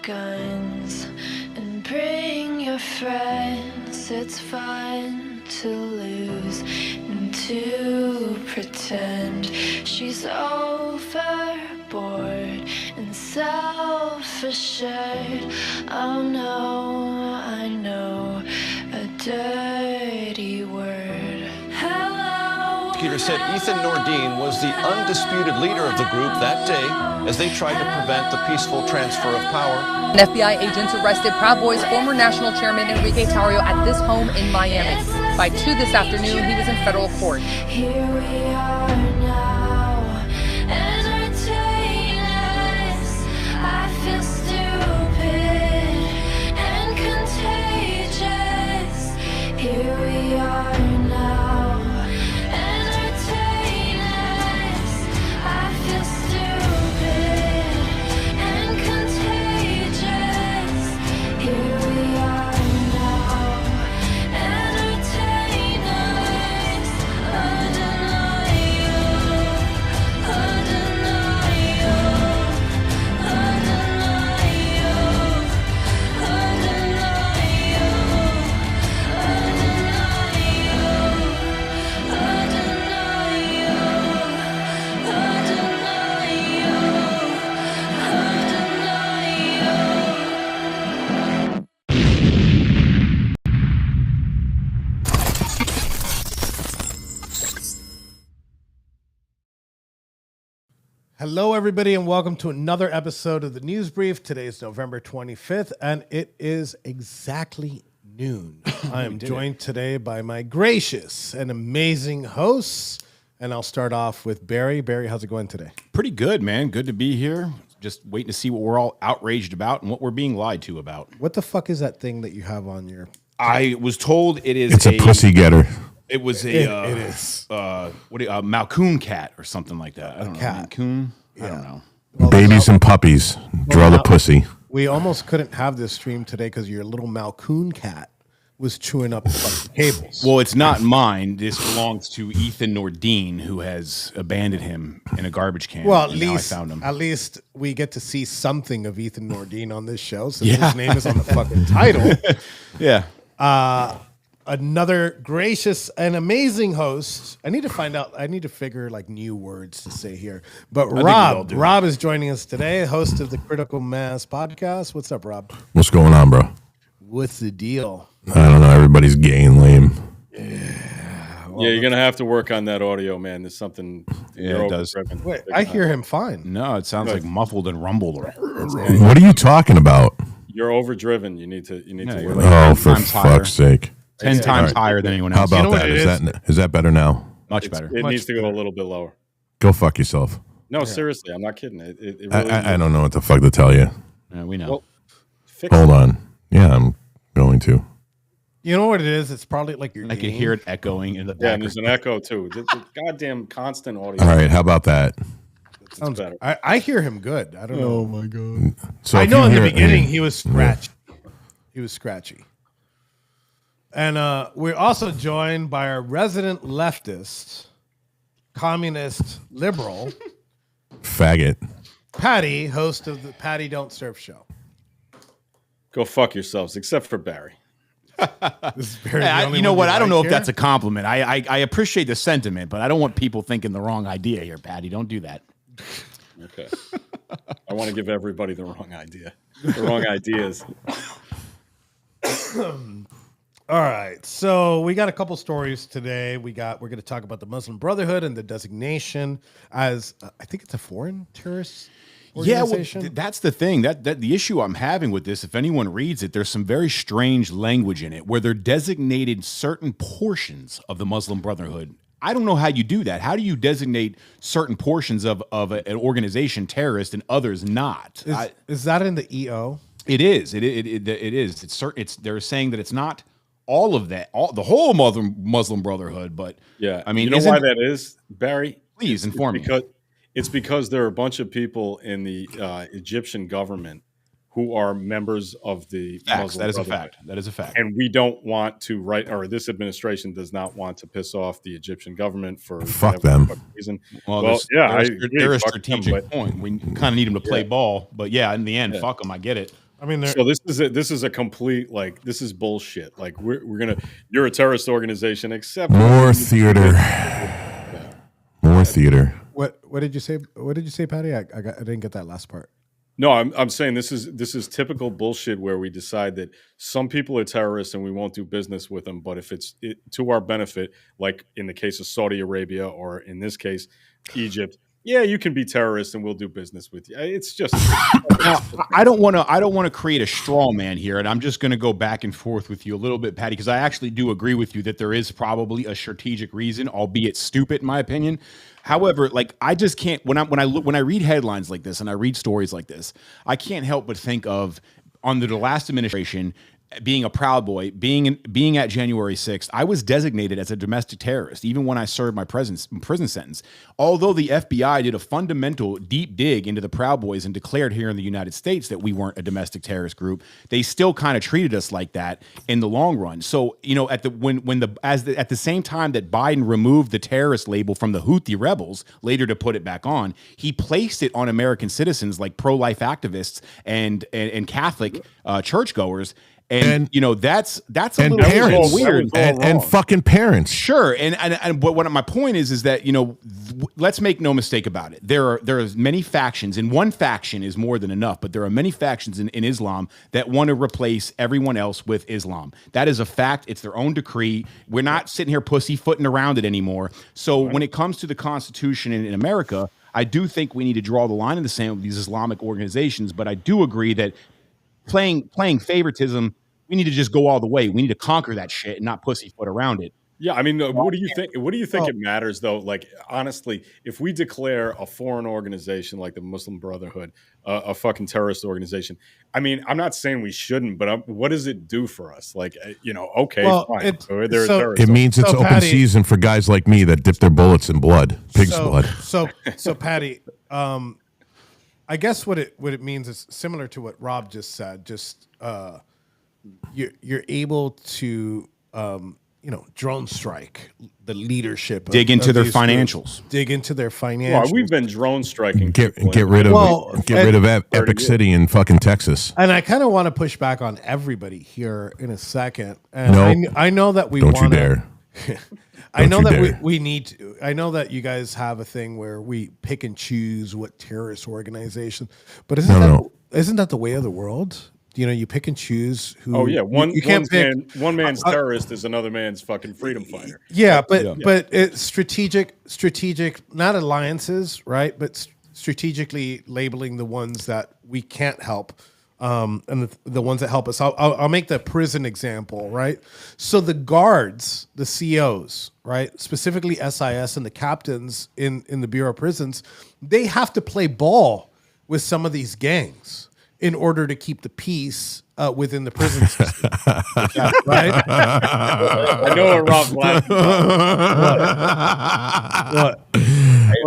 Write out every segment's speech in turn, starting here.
guns and bring your friends. It's fun to lose and to pretend she's overboard and self-assured. Oh no, I know a dirty word. Hello. Prosecutor said Ethan Nordine was the undisputed leader of the group that day as they tried to prevent the peaceful transfer of power. FBI agents arrested Proud Boys former national chairman Enrique Tarrio at this home in Miami. By 2 this afternoon, he was in federal court. Here we are now, entertain us. I feel stupid and contagious. Here we are now, entertain us. I feel stupid and contagious. Here we are now, entertain us. Hello, everybody, and welcome to another episode of the NewsBrief. Today is November 25th, and it is exactly noon. I am joined today by my gracious and amazing hosts, and I'll start off with Barry. Barry, how's it going today? Pretty good, man. Good to be here. Just waiting to see what we're all outraged about and what we're being lied to about. What the fuck is that thing that you have on your... I was told It's a pussy getter. It was It is. Malcoon cat or something like that. I don't know. cat. Malcoon? I don't know. Well, Babies and puppies. Draw the pussy. we almost couldn't have this stream today because your little Malcoon cat was chewing up the fucking cables. Well, it's not mine. This belongs to Ethan Nordine, who has abandoned him in a garbage can. Well, and now I found him. at least we get to see something of Ethan Nordine on this show, since his name is on the fucking title. Yeah. Another gracious and amazing host. I need to figure like new words to say here. But Rob is joining us today, host of the Critical Mass podcast. What's up, Rob? What's going on, bro? What's the deal? I don't know. Everybody's gay and lame. Yeah, you're gonna have to work on that audio, man. There's something. Yeah, it does. Wait, I hear him fine. No, it sounds like muffled and rumbled. What are you talking about? You're overdriven. You need to work. Oh, for times higher. fuck's sake. 10 times higher than anyone How else. about that? Is that better now? Much better. It needs to go a little bit lower. Go fuck yourself. No, seriously, I'm not kidding. It really I don't know what the fuck to tell you. Yeah, we know. Well, fix Hold it. on. Yeah, I'm going to. You know what it is? It's probably like your I can game. hear it echoing in the Yeah, back. and there's an echo too. The goddamn constant audio. All right, how about that? Sounds better. I hear him good. I don't know. my god. So I if know you in the hear- beginning he was scratchy. He was scratchy. And we're also joined by our resident leftist, communist, liberal, faggot. Patty, host of the Patty Don't Surf show. Go fuck yourselves, except for Barry. This is Barry, the only You know one what? you I don't know like if here? that's a compliment. I appreciate the sentiment, but I don't want people thinking the wrong idea here, Patty. Don't do that. Okay. I want to give everybody the wrong idea. The wrong ideas. All right, so we got a couple stories today. We're going to talk about the Muslim Brotherhood and the designation as I think it's a foreign terrorist organization. Yeah, well, that's the thing. That the issue I'm having with this, if anyone reads it, there's some very strange language in it where they're designated certain portions of the Muslim Brotherhood. I don't know how you do that. How do you designate certain portions of an organization terrorist and others not? Is that in the EO? It is. It is. It's they're saying that it's not all of that, the whole Muslim Brotherhood, but Yeah. I mean, you know why that is, Barry? Please inform me. It's because there are a bunch of people in the Egyptian government who are members of the Muslim That is a Brotherhood. fact. That is a fact. And we don't want to this administration does not want to piss off the Egyptian government for Fuck whatever them. fucking reason. Well, I they're agree, a fuck them, strategic but- point. We kind of need them to play ball, but yeah, in the end, fuck them. I get it. I mean, So this is a complete this is bullshit. Like you're a terrorist organization, except More theater. More theater. what did you say? What did you say, Patty? I didn't get that last part. No, I'm saying this is typical bullshit where we decide that some people are terrorists and we won't do business with them, but if it's to our benefit, like in the case of Saudi Arabia or in this case Egypt, yeah, you can be terrorists and we'll do business with you. It's just Now, I don't want to create a straw man here, and I'm just going to go back and forth with you a little bit, Patty, because I actually do agree with you that there is probably a strategic reason, albeit stupid in my opinion. However, like I just can't when I read headlines like this and I read stories like this, I can't help but think of under the last administration being a Proud Boy, being at January 6th, I was designated as a domestic terrorist, even when I served my prison sentence. Although the FBI did a fundamental deep dig into the Proud Boys and declared here in the United States that we weren't a domestic terrorist group, they still kind of treated us like that in the long run. So, you know, at the same time that Biden removed the terrorist label from the Houthi rebels, later to put it back on, he placed it on American citizens like pro-life activists and Catholic churchgoers. And you know that's a little parents weird and fucking parents. Sure, and what my point is that, you know, let's make no mistake about it. There are many factions, and one faction is more than enough. But there are many factions in Islam that want to replace everyone else with Islam. That is a fact. It's their own decree. We're not sitting here pussyfooting around it anymore. So when it comes to the Constitution in America, I do think we need to draw the line in the sand with these Islamic organizations. But I do agree that playing favoritism, we need to just go all the way. We need to conquer that shit and not pussyfoot around it. Yeah, I mean, what do you think? What do you think it matters, though? Like, honestly, if we declare a foreign organization like the Muslim Brotherhood a fucking terrorist organization, I mean, I'm not saying we shouldn't, but what does it do for us? Like, you know, okay, fine. It means it's open season for guys like me that dip their bullets in blood, pig's blood. So Patty, I guess what it means is similar to what Rob just said. Just you're able to drone strike the leadership, dig into their these financials, groups, dig into their financials. Well, we've been drone striking. Get rid of Epic City in fucking Texas. And I kind of want to push back on everybody here in a second. And I know that we don't you dare. I know that we need to. I know that you guys have a thing where we pick and choose what terrorist organization, but isn't that the way of the world? You know, you pick and choose who. Oh yeah, one man's terrorist is another man's fucking freedom fighter. Yeah, but it's strategic, not alliances, right? But strategically labeling the ones that we can't help, and the ones that help us. I'll make the prison example, right? So the guards, the COs, right, specifically SIS and the captains in the Bureau of Prisons, they have to play ball with some of these gangs in order to keep the peace within the prison system. Right? I know what Rob's laughing about. What?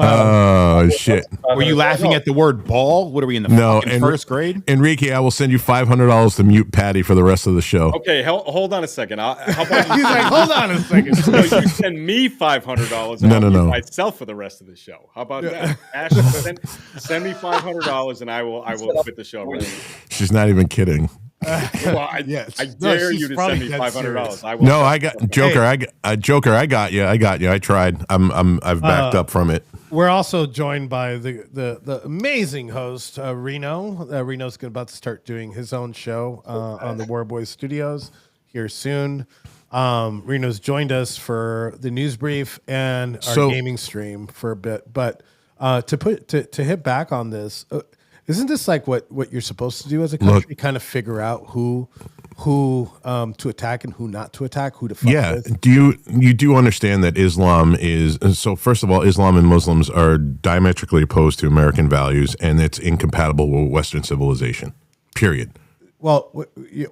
Oh, shit. Were you laughing at the word ball? What are we in the first grade? Enrique, I will send you $500 to mute Patty for the rest of the show. Okay, hold on a second. How about He's like, hold on a second. So you send me $500 and I'll mute myself for the rest of the show. How about that? Ash, send me $500 and I will quit the show. Right. She's not even kidding. Well, I dare you to send me $500. I will. No, I got Joker. Joker. I got you. I tried. I've backed up from it. We're also joined by the amazing host Reno. Reno's about to start doing his own show on the War Boys Studios here soon. Reno's joined us for the NewsBrief and our gaming stream for a bit, but to hit back on this. Isn't this like what you're supposed to do as a country? Kind of figure out who to attack and who not to attack, who to fuck with? Do you do understand that Islam is so? First of all, Islam and Muslims are diametrically opposed to American values, and it's incompatible with Western civilization. Period. Well,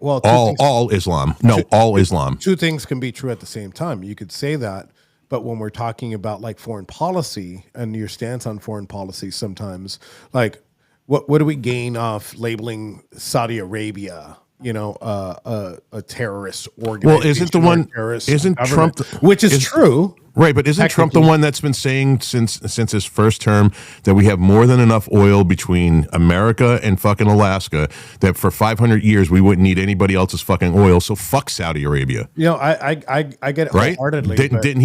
all Islam. No, all Islam. Two things can be true at the same time. You could say that, but when we're talking about like foreign policy and your stance on foreign policy, sometimes like. What do we gain off labeling Saudi Arabia, a terrorist organization? Well, isn't Trump? Which is true. Right, but isn't Trump the one that's been saying since his first term that we have more than enough oil between America and fucking Alaska that for 500 years we wouldn't need anybody else's fucking oil? So fuck Saudi Arabia. You know, I get it Right? wholeheartedly. Didn't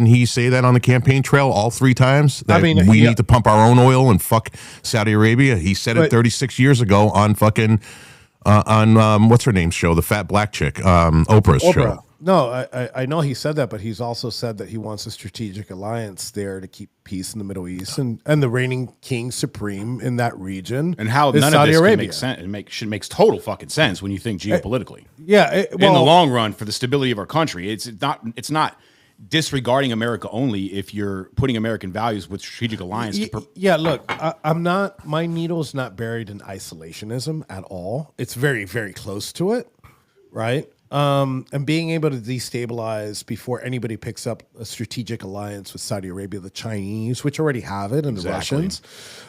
he say that on the campaign trail all 3 times? That we need to pump our own oil and fuck Saudi Arabia. He said it 36 years ago on fucking what's her name's show, the fat black chick, Oprah's show. No, I know he said that, but he's also said that he wants a strategic alliance there to keep peace in the Middle East and the reigning king supreme in that region. And how is none Saudi of this Arabia. can make sense. It makes total fucking sense when you think geopolitically. In the long run, for the stability of our country, it's not disregarding America only if you're putting American values with strategic alliance. Look, I'm not. My needle's not buried in isolationism at all. It's very, very close to it, right? And being able to destabilize before anybody picks up a strategic alliance with Saudi Arabia, the Chinese, which already have it, and the Russians,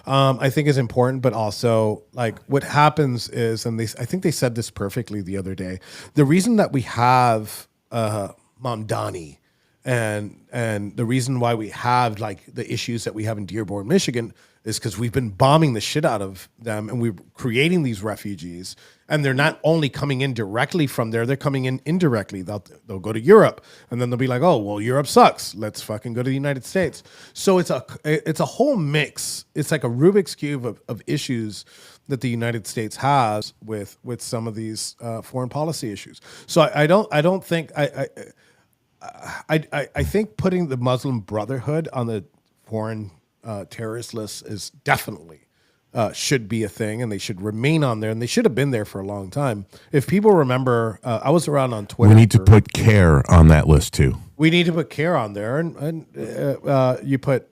I think is important. But also, like, what happens is, and I think they said this perfectly the other day, the reason that we have Mamdani and the reason why we have like the issues that we have in Dearborn, Michigan, is because we've been bombing the shit out of them, and we're creating these refugees. And they're not only coming in directly from there, they're coming in indirectly. They'll go to Europe, and then they'll be like, oh, well, Europe sucks. Let's fucking go to the United States. So it's a whole mix. It's like a Rubik's Cube of issues that the United States has with some of these foreign policy issues. So I don't think I think putting the Muslim Brotherhood on the foreign terrorist list is definitely should be a thing, and they should remain on there, and they should have been there for a long time. If people remember, I was around on Twitter. We need to put CARE on that list too. We need to put CARE on there, and you put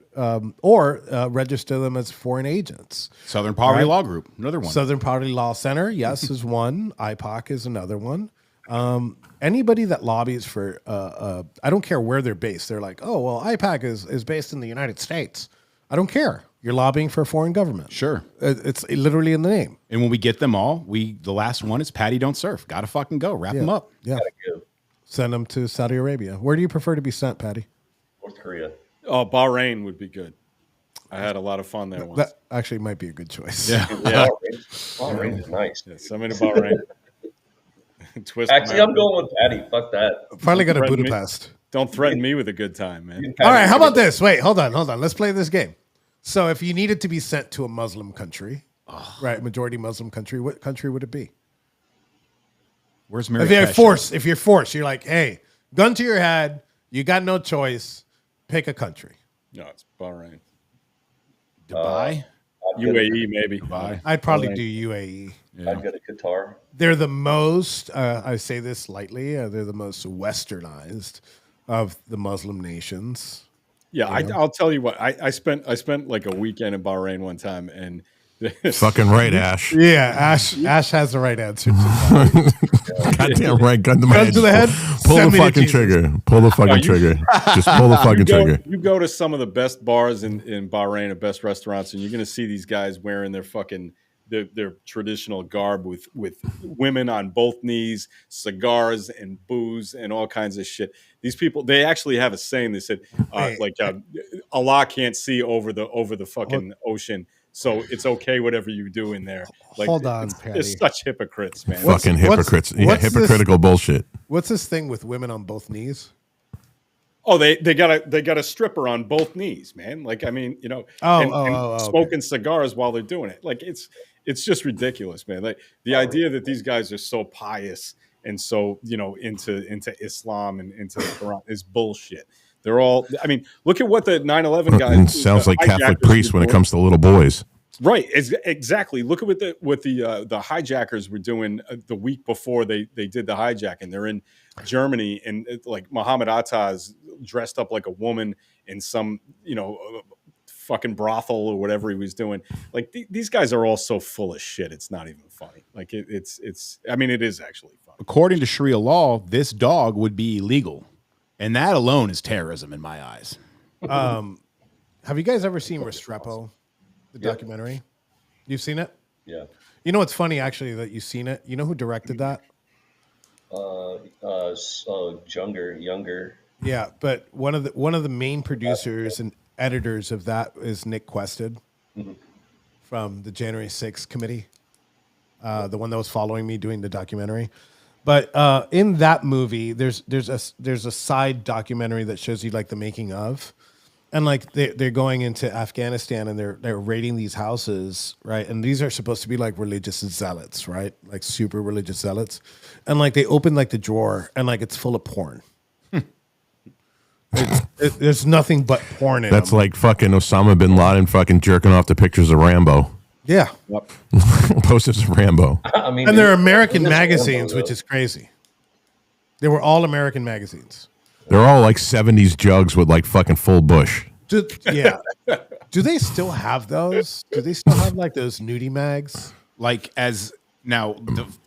or register them as foreign agents. Southern Poverty Law Group, another one. Southern Poverty Law Center, yes, is one. IPOC is another one. Anybody that lobbies for, I don't care where they're based. They're like, oh, well, IPAC is based in the United States. I don't care. You're lobbying for a foreign government. Sure. It's literally in the name. And when we get them all, the last one is Patty Don't Surf. Got to fucking go. Wrap them up. Yeah. Send them to Saudi Arabia. Where do you prefer to be sent, Patty? North Korea. Oh, Bahrain would be good. I had a lot of fun there once. That actually might be a good choice. Yeah. Bahrain is nice. Yeah, send me to Bahrain. Actually, I'm going with Patty. Fuck that. Finally got a Budapest. Don't threaten me with a good time, man. All right, how about this? Wait, hold on. Let's play this game. So if you needed to be sent to a Muslim country, right, majority Muslim country, what country would it be? Where's If you're forced, you're like, hey, gun to your head, you got no choice, pick a country. No, it's Bahrain. Dubai? UAE, maybe. Dubai. I'd probably do UAE. Yeah. I'd go to Qatar. They're the most, I say this lightly, they're the most westernized of the Muslim nations. Yeah, I'll tell you what. I spent like a weekend in Bahrain one time, and Fucking right, Ash. Yeah, Ash has the right answer. Goddamn right. Gun to my head. To the head. Pull Send the me to fucking Jesus. trigger. Pull the fucking trigger. Just pull the fucking trigger. You go to some of the best bars in Bahrain, or best restaurants, and you're going to see these guys wearing their fucking their traditional garb with women on both knees, cigars and booze and all kinds of shit. These people, they actually have a saying. They said, Allah can't see over the fucking ocean. So it's okay whatever you do in there. Like, Hold on, Patty. They're such hypocrites, man. Fucking hypocrites. what's hypocritical bullshit. What's this thing with women on both knees? Oh, they got a stripper on both knees, man. Like, I mean, and smoking cigars while they're doing it. Like, it's just ridiculous, man. Like, the idea that these guys are so pious and so, into Islam and into the Quran is bullshit. They're all, I mean, look at what the 9/11 guys. Sounds like Catholic priests when it comes to little boys. Right, exactly. Look at what the hijackers were doing the week before they did the hijacking. They're in Germany, and like Muhammad Atta's dressed up like a woman in some fucking brothel or whatever he was doing. Like these guys are all so full of shit. It's not even funny. Like it's. I mean, it is actually funny. According to Sharia law, this dog would be illegal, and that alone is terrorism in my eyes. Have you guys ever seen Restrepo, the documentary? You've seen it? Yeah. You know, it's funny actually that you've seen it. You know who directed that? Younger. Yeah, but one of the main producers and editors of that is Nick Quested from the January 6th committee, the one that was following me doing the documentary. But in that movie, there's a side documentary that shows you like the making of, and like they're going into Afghanistan and they're raiding these houses, right? And these are supposed to be like religious zealots, right? Like super religious zealots, and like they open like the drawer and like it's full of porn. There's nothing but porn in That's them. like fucking Osama bin Laden fucking jerking off the pictures of Rambo. Yeah. Posters of Rambo. I mean, And they're American it is magazines, horrible, which though. is crazy. They were all American magazines. They're all like 70s jugs with like fucking full bush. Yeah. Do they still have those? Do they still have like those nudie mags? Like as now,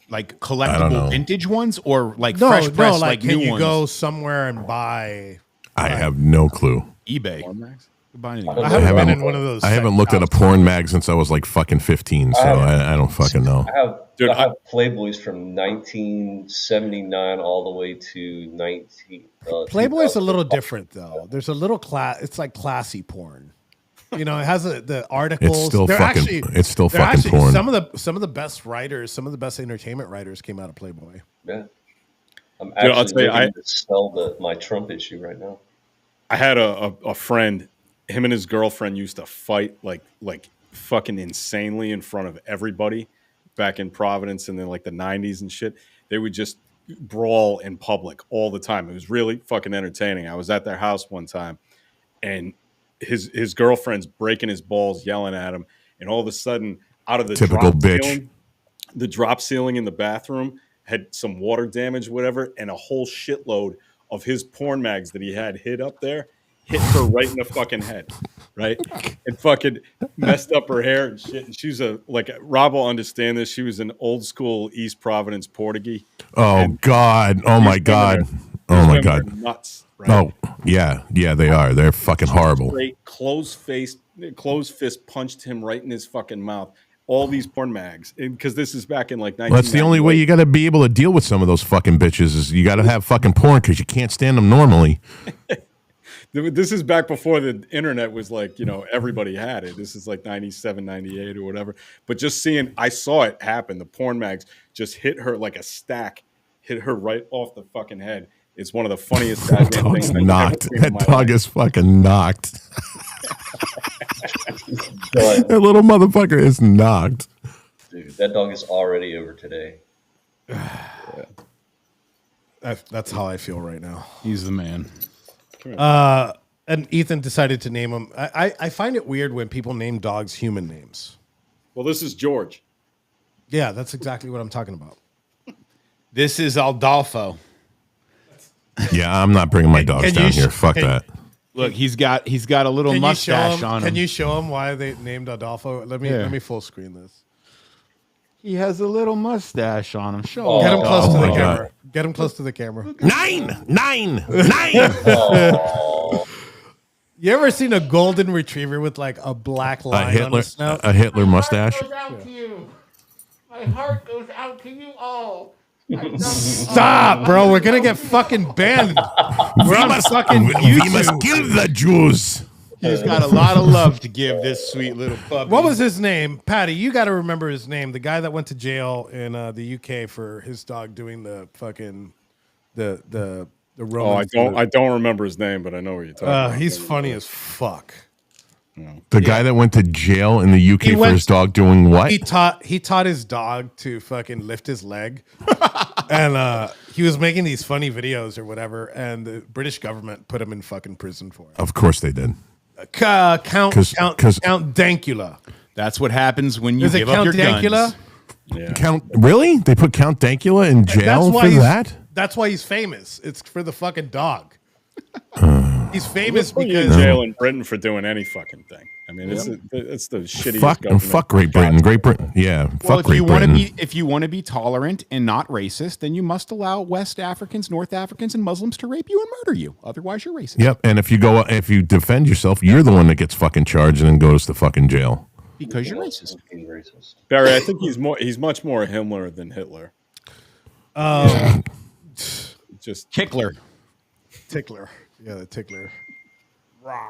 like I don't collectible know. vintage ones or like No, fresh press, like like can new you ones? go somewhere and buy? I have no clue. eBay. You can buy anything. I haven't been in one of those. I haven't looked at a porn mag since I was like fucking 15, so I don't fucking know. I have Playboys from 1979 all the way to 19. Playboy's a little different though. There's a little class. It's like classy porn. You know, it has the articles. It's still They're fucking. It's still they're fucking actually, porn. Some of the best writers, some of the best entertainment writers came out of Playboy. Yeah. I'm I'll actually tell you, looking to sell my Trump issue right now. I had a friend, him and his girlfriend used to fight like fucking insanely in front of everybody back in Providence in like the 90s and shit. They would just brawl in public all the time. It was really fucking entertaining. I was at their house one time and his girlfriend's breaking his balls, yelling at him, and all of a sudden out of the Typical drop bitch. ceiling, the drop ceiling in the bathroom had some water damage, whatever, and a whole shitload of his porn mags that he had hid up there hit her right in the fucking head, right? And fucking messed up her hair and shit. And she's Rob will understand this. She was an old school East Providence Portuguese. Oh God! Oh my God! Oh my God! Nuts. Right? Oh yeah, they are. They're fucking horrible. Straight, closed fist punched him right in his fucking mouth. All these porn mags, because this is back in like 19. That's the only way you got to be able to deal with some of those fucking bitches. Is you got to have fucking porn because you can't stand them normally. This is back before the internet was like, everybody had it. This is like 97, 98 or whatever. But just I saw it happen. The porn mags just hit her like a stack, hit her right off the fucking head. It's one of the funniest That goddamn dog's things I've ever knocked. seen in That my dog life. is fucking knocked. But, That little motherfucker is knocked. dude, that dog is already over today. That's how I feel right now. He's the man. And Ethan decided to name him. I find it weird when people name dogs human names. Well, this is George. Yeah, that's exactly what I'm talking about. This is Aldolfo. Yeah, I'm not bringing my dogs Can you down sh- here. Fuck can- that. Look, he's got a little mustache on him. Can you show him why they named Adolfo? Let me full screen this. He has a little mustache on him. Show Oh, Get him close to my the God. camera. Get him close to the camera. 9. You ever seen a golden retriever with like a black A line on Hitler, the snout? a Hitler mustache. My heart goes out to you all. Stop, bro. We're gonna get fucking banned. We're on fucking We must YouTube. kill the Jews. He's got a lot of love to give this sweet little puppy. What was his name? Patty, you got to remember his name. The guy that went to jail in the UK for his dog doing the fucking the Roman. I don't remember his name, but I know what you're talking about. He's funny as fuck. The guy that went to jail in the UK He for went- his dog doing what? He taught his dog to fucking lift his leg, and he was making these funny videos or whatever. And the British government put him in fucking prison for it. Of course they did. Count 'Cause- Dankula. That's what happens when you Is it give up Count your Dankula? guns. Yeah. Count really? They put Count Dankula in jail for that? That's why he's famous. It's for the fucking dog. He's famous Put you in because jail in Britain for doing any fucking thing. I mean, it's the shittiest Fuck government. Great Britain. Great Britain. Yeah. Well, Fuck if Great you want to Britain. be tolerant and not racist, then you must allow West Africans, North Africans, and Muslims to rape you and murder you. Otherwise, you're racist. Yep. And if you defend yourself, you're the one that gets fucking charged and then goes to fucking jail. Because you're racist. Being racist. Barry, I think he's much more Himmler than Hitler. Just Tickler. Tickler. Yeah, the tickler.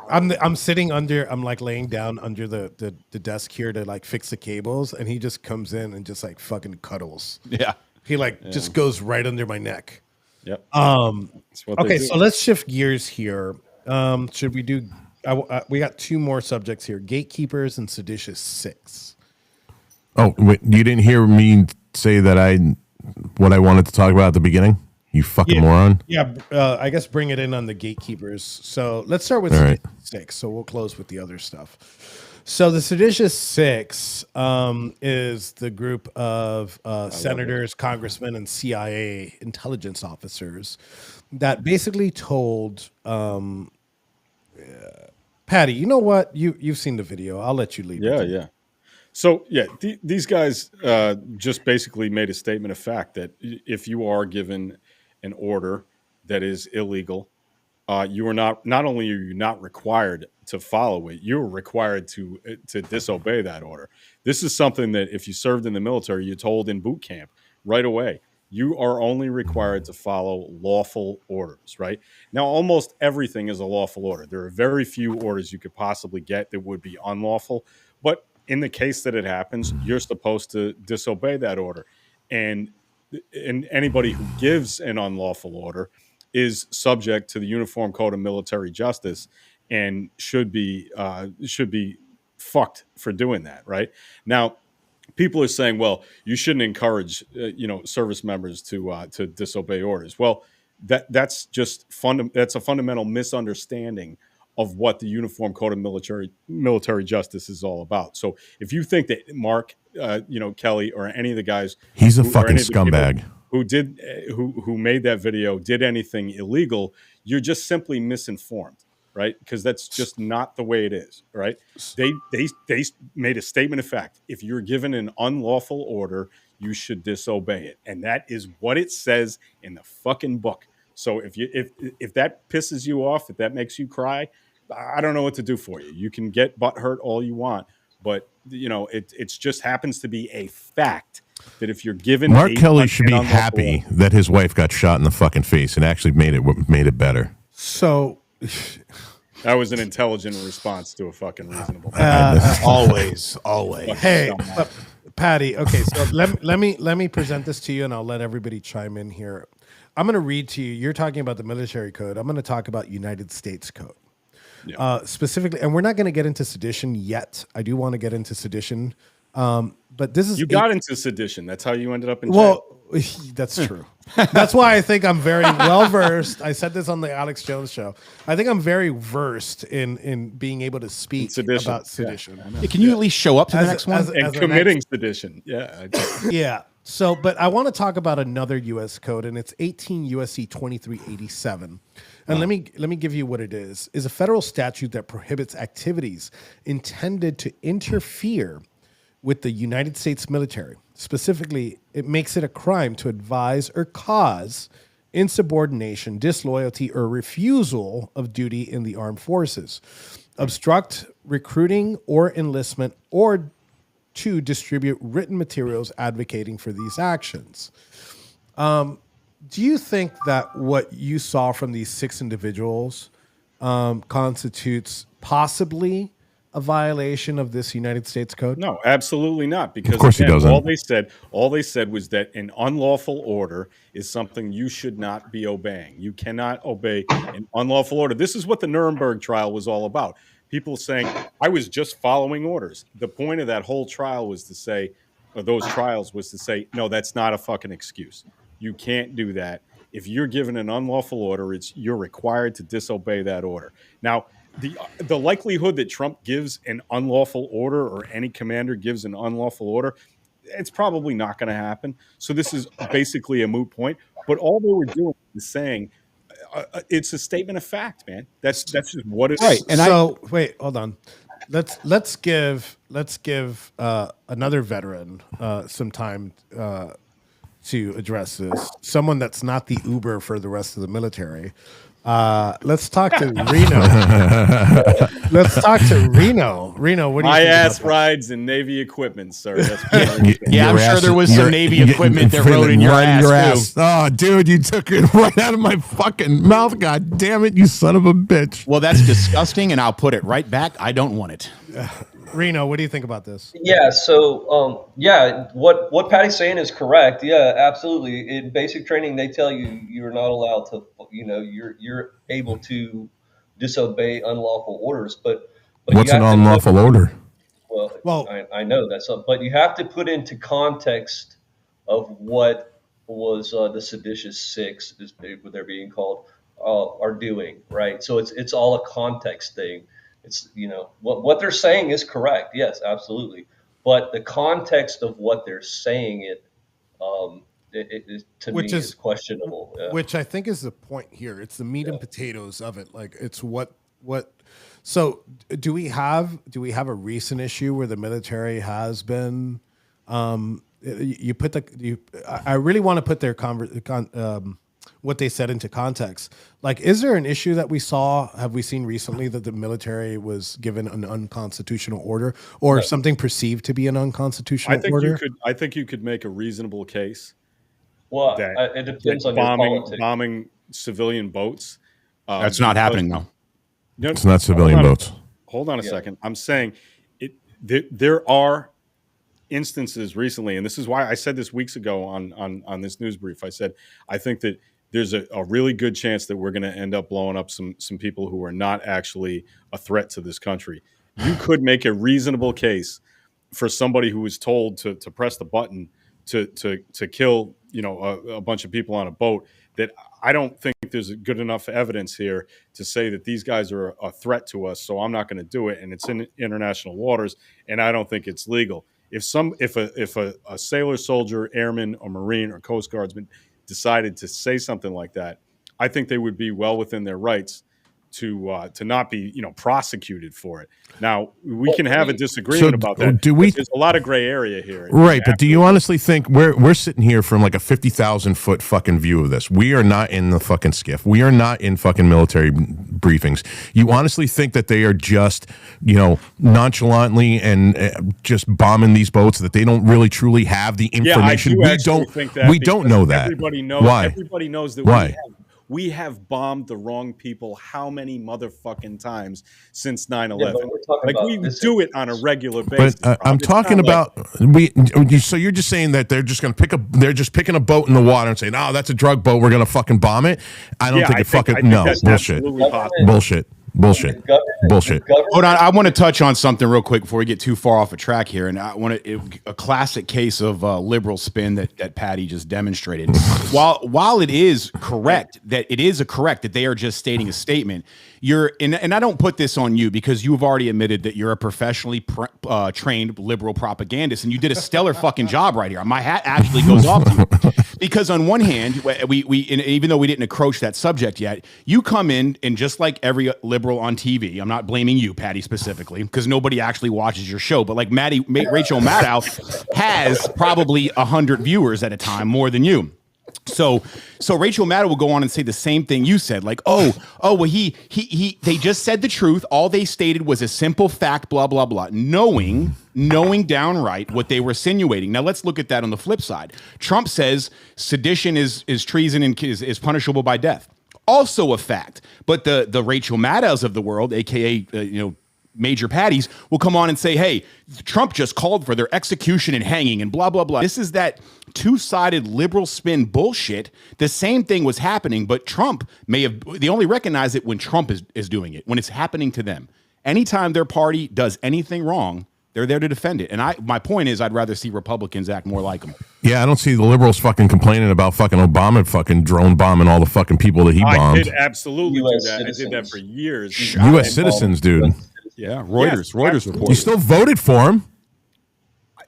I'm sitting under. I'm like laying down under the desk here to like fix the cables, and he just comes in and just like fucking cuddles. Yeah. He like just goes right under my neck. Yep. That's what they Okay, do. so let's shift gears here. Should we do? We got two more subjects here: Gatekeepers and Seditous 6. Oh, wait, you didn't hear me say that what I wanted to talk about at the beginning? You fucking moron. Yeah, I guess bring it in on the Gatekeepers. So let's start with All right. 6. So we'll close with the other stuff. So the Seditious 6 is the group of senators, congressmen, and CIA intelligence officers that basically told Patty, you know what? You've seen the video. I'll let you lead. Yeah. So these guys just basically made a statement of fact that if you are given an order that is illegal, you are not only are you not required to follow it, you're required to disobey that order. This is something that if you served in the military, you're told in boot camp right away. You are only required to follow lawful orders, right? Now, almost everything is a lawful order. There are very few orders you could possibly get that would be unlawful, but in the case that it happens, you're supposed to disobey that order. And anybody who gives an unlawful order is subject to the Uniform Code of Military Justice and should be fucked for doing that. Right now, people are saying, "Well, you shouldn't encourage service members to disobey orders." Well, that's just that's a fundamental misunderstanding of what the Uniform Code of Military Justice is all about. So, if you think that Mark, Kelly, or any of the guys, he's a fucking scumbag who made that video did anything illegal, you're just simply misinformed, right? Because that's just not the way it is, right? They made a statement of fact. If you're given an unlawful order, you should disobey it, and that is what it says in the fucking book. So if that pisses you off, if that makes you cry, I don't know what to do for you. You can get butthurt all you want, but it's just happens to be a fact that if you're given Mark Kelly should be happy that his wife got shot in the fucking face and actually made it better. So that was an intelligent response to a fucking reasonable. Always. Hey, Patty. Okay, so let me present this to you, and I'll let everybody chime in here. I'm going to read to you. You're talking about the military code. I'm going to talk about United States code. Yeah. Specifically, and we're not going to get into sedition yet. I do want to get into sedition, but this is got into sedition. That's how you ended up in jail. Well, that's true. That's why I think I'm very well versed. I said this on the Alex Jones show. I think I'm very versed in being able to speak about sedition. Yeah, can you at least show up to the next one? And committing sedition. Yeah. Yeah. So, but I want to talk about another U.S. code, and it's 18 U.S.C. 2387. And let me give you what it is. Is a federal statute that prohibits activities intended to interfere with the United States military. Specifically, it makes it a crime to advise or cause insubordination, disloyalty, or refusal of duty in the armed forces, obstruct recruiting or enlistment, or to distribute written materials advocating for these actions. Do you think that what you saw from these 6 individuals constitutes possibly a violation of this United States code? No, absolutely not. Because of course again, he doesn't. all they said was that an unlawful order is something you should not be obeying. You cannot obey an unlawful order. This is what the Nuremberg trial was all about. People saying, I was just following orders. The point of that whole trial was to say, or those trials was to say, no, that's not a fucking excuse. You can't do that. If you're given an unlawful order, you're required to disobey that order. Now, the likelihood that Trump gives an unlawful order or any commander gives an unlawful order, it's probably not going to happen. So this is basically a moot point. But all they were doing is saying, it's a statement of fact, man. That's just what it is. Right. And wait, hold on. Let's give another veteran some time to address this. Someone that's not the Uber for the rest of the military. Let's talk to Reno. Let's talk to Reno. Reno, what do you My think ass about rides in Navy equipment, sir. That's Yeah, I'm sure there was some Navy equipment that rode in your ass, too. Oh, dude, you took it right out of my fucking mouth. God damn it, you son of a bitch. Well, that's disgusting, and I'll put it right back. I don't want it. Reno, what do you think about this? Yeah, so what Patty's saying is correct. Yeah, absolutely. In basic training, they tell you you're not allowed to, you're able to disobey unlawful orders. But What's you an have to unlawful order? Well, I know that's but you have to put into context of what was the seditious six, is what they're being called, are doing, right? So it's all a context thing. It's what they're saying is correct, yes, absolutely, but the context of what they're saying to me is questionable. Yeah. Which I think is the point here. It's the meat and potatoes of it. Like it's what. So do we have a recent issue where the military has been? I really want to put their what they said into context. Like, is there an issue that have we seen recently that the military was given an unconstitutional order or something perceived to be an unconstitutional order? I think you could make a reasonable case. Well, it depends on your politics. Bombing civilian boats. That's not happening, though. No, It's not civilian boats. Hold on a second. I'm saying there are instances recently, and this is why I said this weeks ago on this news brief. I said I think that there's a really good chance that we're going to end up blowing up some people who are not actually a threat to this country. You could make a reasonable case for somebody who was told to press the button to kill a bunch of people on a boat. That I don't think there's good enough evidence here to say that these guys are a threat to us. So I'm not going to do it, and it's in international waters, and I don't think it's legal. If a sailor, soldier, airman, or Marine or Coast Guardsman decided to say something like that, I think they would be well within their rights to not be prosecuted for it. Now we can have a disagreement about that. There's a lot of gray area here, right? But do you honestly think we're sitting here from like a 50,000 foot fucking view of this? We are not in the fucking skiff. We are not in fucking military briefings. You honestly think that they are just nonchalantly and just bombing these boats, that they don't really truly have the information? Yeah, I do think that we don't know that. Everybody knows. Why? Everybody knows that. Why? We have bombed the wrong people how many motherfucking times since 9/11? We do it on a regular basis. But I'm talking about So you're just saying that they're just going to they're just picking a boat in the water and saying, "Oh, that's a drug boat. We're going to fucking bomb it." I don't think bullshit. Bullshit. Hold on, I want to touch on something real quick before we get too far off a track here, and I want a classic case of liberal spin that Patty just demonstrated. While it is correct that they are just stating a statement, and I don't put this on you because you've already admitted that you're a professionally trained liberal propagandist, and you did a stellar fucking job right here. My hat actually goes off to you because on one hand, we even though we didn't approach that subject yet, you come in and just like every liberal on TV, I'm not blaming you, Patty, specifically, because nobody actually watches your show, but like Rachel Maddow has probably 100 viewers at a time, more than you. So Rachel Maddow will go on and say the same thing you said, like, well, they just said the truth. All they stated was a simple fact, blah, blah, blah, knowing downright what they were insinuating. Now let's look at that on the flip side. Trump says sedition is treason and is punishable by death. Also a fact, but the Rachel Maddows of the world, aka Major Patties, will come on and say, "Hey, Trump just called for their execution and hanging and blah blah blah." This is that two-sided liberal spin bullshit. The same thing was happening, but Trump they only recognize it when Trump is doing it, when it's happening to them. Anytime their party does anything wrong, they're there to defend it. And my point is, I'd rather see Republicans act more like them. Yeah, I don't see the liberals fucking complaining about fucking Obama fucking drone bombing all the fucking people that he bombed. I did absolutely do that. I did that for years. U.S. citizens, dude. Yeah, Reuters report. You still voted for him.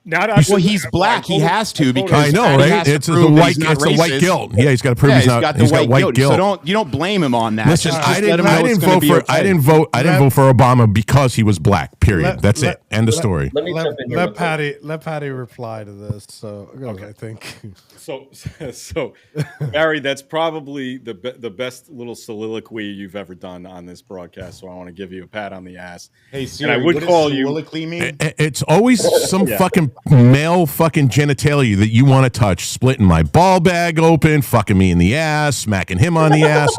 Well, he's black. He has to because I know, Patty right? has to It's a prove that white. he's not It's a white racist. guilt. Yeah, he's got to prove he's not. got He's the got white guilt. So you don't blame him on that. Listen, Just I let didn't him know it's gonna vote be for. okay. I didn't vote for Obama because he was black. Period. That's it. End of story. Let me jump in here. real quick. Let Patty reply to this. So I think. So Barry, that's probably the best little soliloquy you've ever done on this broadcast. So I want to give you a pat on the ass. Hey, Siri, and I would call you. soliloquy mean? It's always some fucking male fucking genitalia that you want to touch, splitting my ball bag open, fucking me in the ass, smacking him on the ass.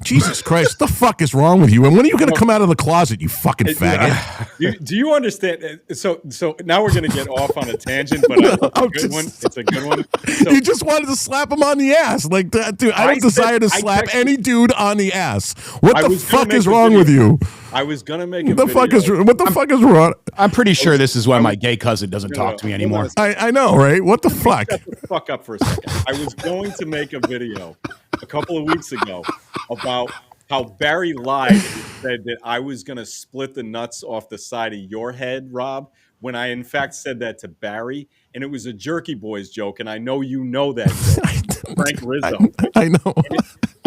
Jesus Christ, the fuck is wrong with you? And when are you going to come out of the closet, you fucking faggot? Do you understand? So now we're going to get off on a tangent, but it's a good one. It's a good one. So, You just wanted to slap him on the ass. Like that, dude. I don't desire to slap any dude on the ass. What the fuck is wrong with you? I was going to make What the fuck is wrong? I'm pretty sure this is why my gay cousin doesn't talk to me anymore. I know, right? What the fuck? Shut the fuck up for a second. I was going to make a video a couple of weeks ago about how Barry lied and said that I was going to split the nuts off the side of your head, Rob, when I in fact said that to Barry, and it was a Jerky Boys joke, and I know you know that joke. Frank Rizzo. I know.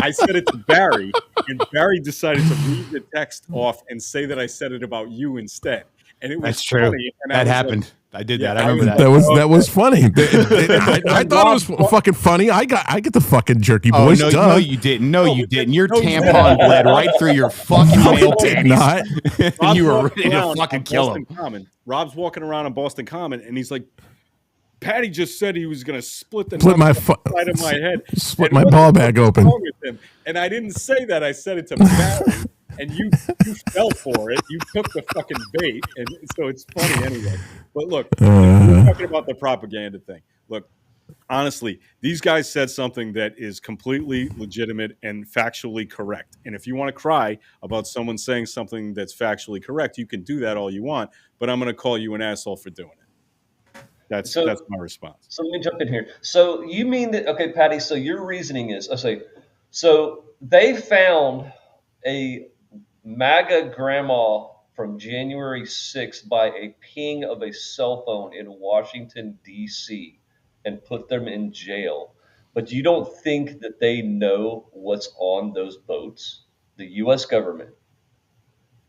I said it to Barry, and Barry decided to read the text off and say that I said it about you instead. And it was That's true. funny, and That was happened. Like, I did yeah, that. I remember that. That was funny. I thought it was fucking funny. I get the fucking Jerky Boys. No, duh. no, you didn't. No, you didn't. Your tampon bled right through your fucking male did panties. not. You were walking ready to around fucking on kill Boston him. Common. Rob's walking around on Boston Common, and he's like, Patty just said he was going to split the Split my nuts off the side of my head. split And my what ball the bag fuck is open. wrong with him? And I didn't say that. I said it to Barry, and you fell for it. You took the fucking bait, and so it's funny anyway. But look, we're talking about the propaganda thing. Look, honestly, these guys said something that is completely legitimate and factually correct. And if you want to cry about someone saying something that's factually correct, you can do that all you want. But I'm going to call you an asshole for doing it. That's my response. So let me jump in here. So you mean that, okay, Patty, so your reasoning is, so they found a MAGA grandma from January 6th by a ping of a cell phone in Washington, D.C. and put them in jail. But you don't think that they know what's on those boats, the U.S. government?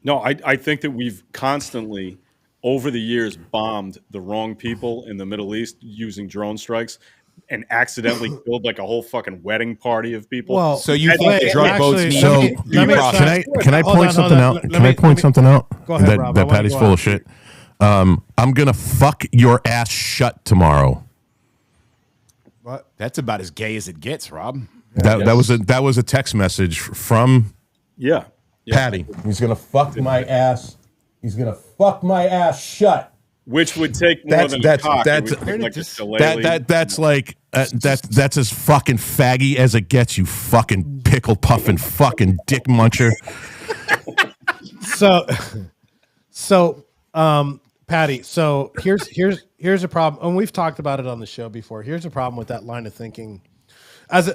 No, I think that we've constantly, over the years, bombed the wrong people in the Middle East using drone strikes and accidentally killed like a whole fucking wedding party of people. Well, So you think the drug boats need So due process? can I Hold point on, something hold on. out? Let Can me- I point something out? Go ahead, that Rob. I that wanna Patty's go full on. of shit. I'm gonna fuck your ass shut tomorrow. What? That's about as gay as it gets, Rob. That was a text message from Yeah. Patty. He's gonna fuck my ass. He's gonna fuck my ass shut. Which would take more than a cock. It would take like a shillelagh. That's like that's as fucking faggy as it gets. You fucking pickle puffing fucking dick muncher. So, Patty. So here's a problem, and we've talked about it on the show before. Here's a problem with that line of thinking. As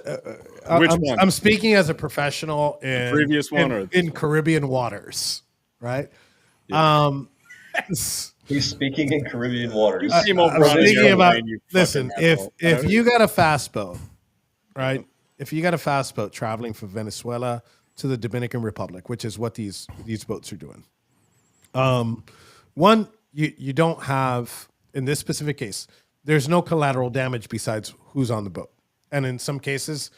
one? I'm speaking as a professional in previous one in Caribbean waters, right? He's speaking in Caribbean waters. You came over I'm on his thinking about. airplane, you Listen, fucking if asshole. you got a fast boat, right? If you got a fast boat traveling from Venezuela to the Dominican Republic, which is what these boats are doing, one, you don't have, in this specific case, there's no collateral damage besides who's on the boat, and in some cases,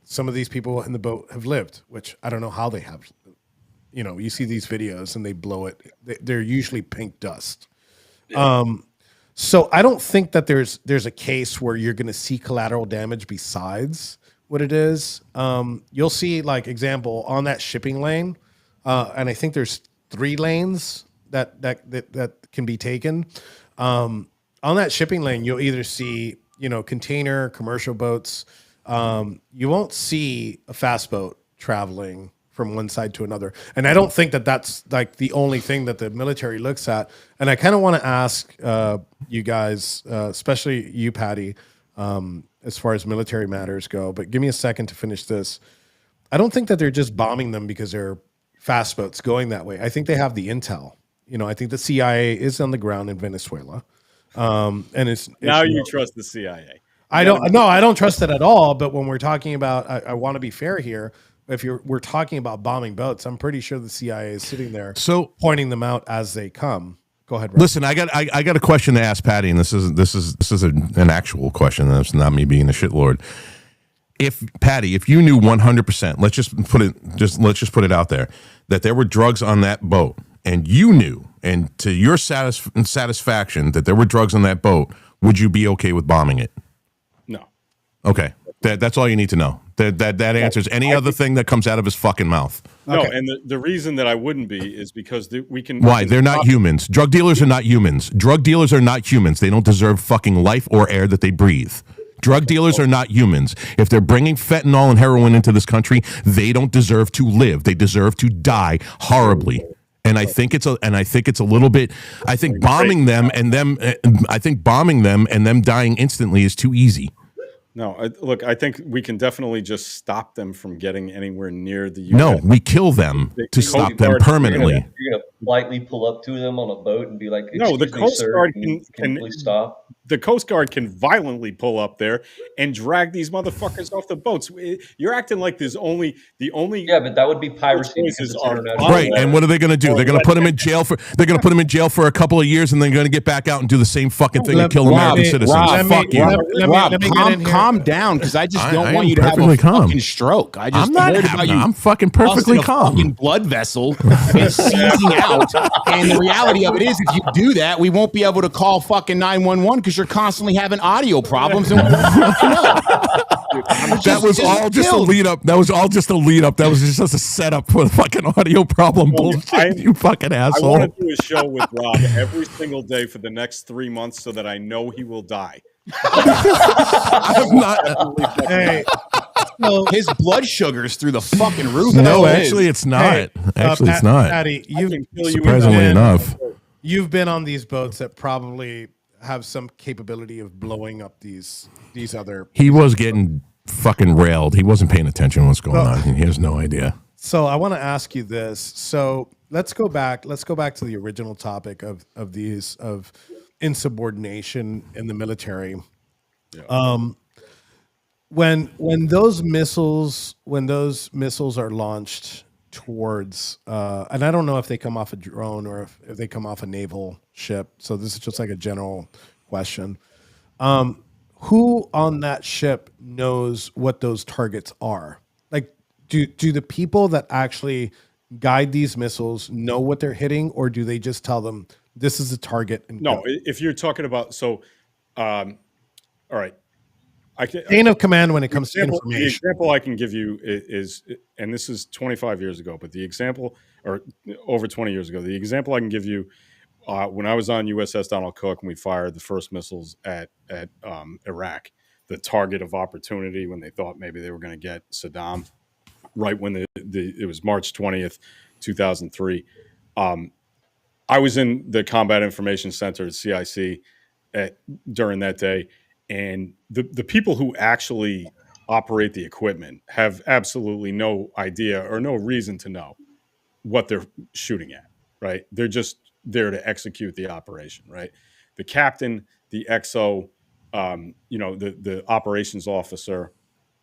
some of these people in the boat have lived, which I don't know how they have. You know, you see these videos and they blow it. They're usually pink dust. So I don't think that there's a case where you're going to see collateral damage besides what it is. You'll see, like, example, on that shipping lane, and I think there's 3 lanes that can be taken. On that shipping lane, you'll either see, container, commercial boats. You won't see a fast boat traveling from one side to another. And I don't think that that's like the only thing that the military looks at. And I kind of want to ask you guys, especially you, Patty, as far as military matters go, but give me a second to finish this. I don't think that they're just bombing them because they're fast boats going that way. I think they have the intel. I think the CIA is on the ground in Venezuela. And it's now you trust the CIA. I don't trust it at all. But when we're talking about, I want to be fair here. If we're talking about bombing boats, I'm pretty sure the CIA is sitting there, pointing them out as they come. Go ahead, Rob. Listen, I got a question to ask Patty, and this is an actual question. That's not me being a shitlord. If Patty, if you knew 100%, let's just put it out there, that there were drugs on that boat, and you knew, and to your satisfaction, that there were drugs on that boat, would you be okay with bombing it? No. Okay, that's all you need to know. That answers any other thing that comes out of his fucking mouth. No, Okay. and the reason that I wouldn't be is because we can. Why? They're not humans. Drug dealers are not humans. Drug dealers are not humans. They don't deserve fucking life or air that they breathe. Drug dealers are not humans. If they're bringing fentanyl and heroin into this country, they don't deserve to live. They deserve to die horribly. And I think it's a little bit. I think bombing them and them dying instantly is too easy. No, look, I think we can definitely just stop them from getting anywhere near the U.S. No, we kill them to stop them permanently. You're gonna lightly pull up to them on a boat and be like, No, the "Excuse me, Coast sir, Guard can you please stop?" The Coast Guard can violently pull up there and drag these motherfuckers off the boats. You're acting like there's only the only. Yeah, but that would be piracy because it's international. Right, and what are they going to do? They're going to put him in jail for. They're going to put him in jail for a couple of years, and then going to get back out and do the same fucking thing and kill American citizens. Fuck you. Calm down, because I just don't want you to have a fucking stroke. I'm not worried about you. I'm fucking perfectly calm. Fucking blood vessel and seizing out. And the reality of it is, if you do that, we won't be able to call fucking 911 because you're constantly having audio problems. And that was all just a lead up. That was just a setup for the fucking audio problem bullshit. You fucking asshole. I want to do a show with Rob every single day for the next 3 months so that I know he will die. I'm not. Hey, his blood sugar's through the fucking roof. No, actually, it's not. Hey, it's not. Patty, Surprisingly enough, you've been on these boats that probably have some capability of blowing up these other. He was getting fucking railed. He wasn't paying attention to what's going on. He has no idea. So I want to ask you this. So let's go back to the original topic of insubordination in the military. Yeah. When those missiles are launched towards and I don't know if they come off a drone or if they come off a naval ship. So this is just like a general question. Who on that ship knows what those targets are? Like, do the people that actually guide these missiles know what they're hitting, or do they just tell them this is the target? And no, if you're talking about all right. Chain of command when it comes to information. The example I can give you is, and this is 25 years ago, but the example, or over 20 years ago, the example I can give you, when I was on USS Donald Cook and we fired the first missiles at Iraq, the target of opportunity when they thought maybe they were going to get Saddam, right when it was March 20th, 2003. I was in the Combat Information Center at CIC during that day. And the people who actually operate the equipment have absolutely no idea or no reason to know what they're shooting at, right? They're just there to execute the operation, right? The captain, the XO, the operations officer,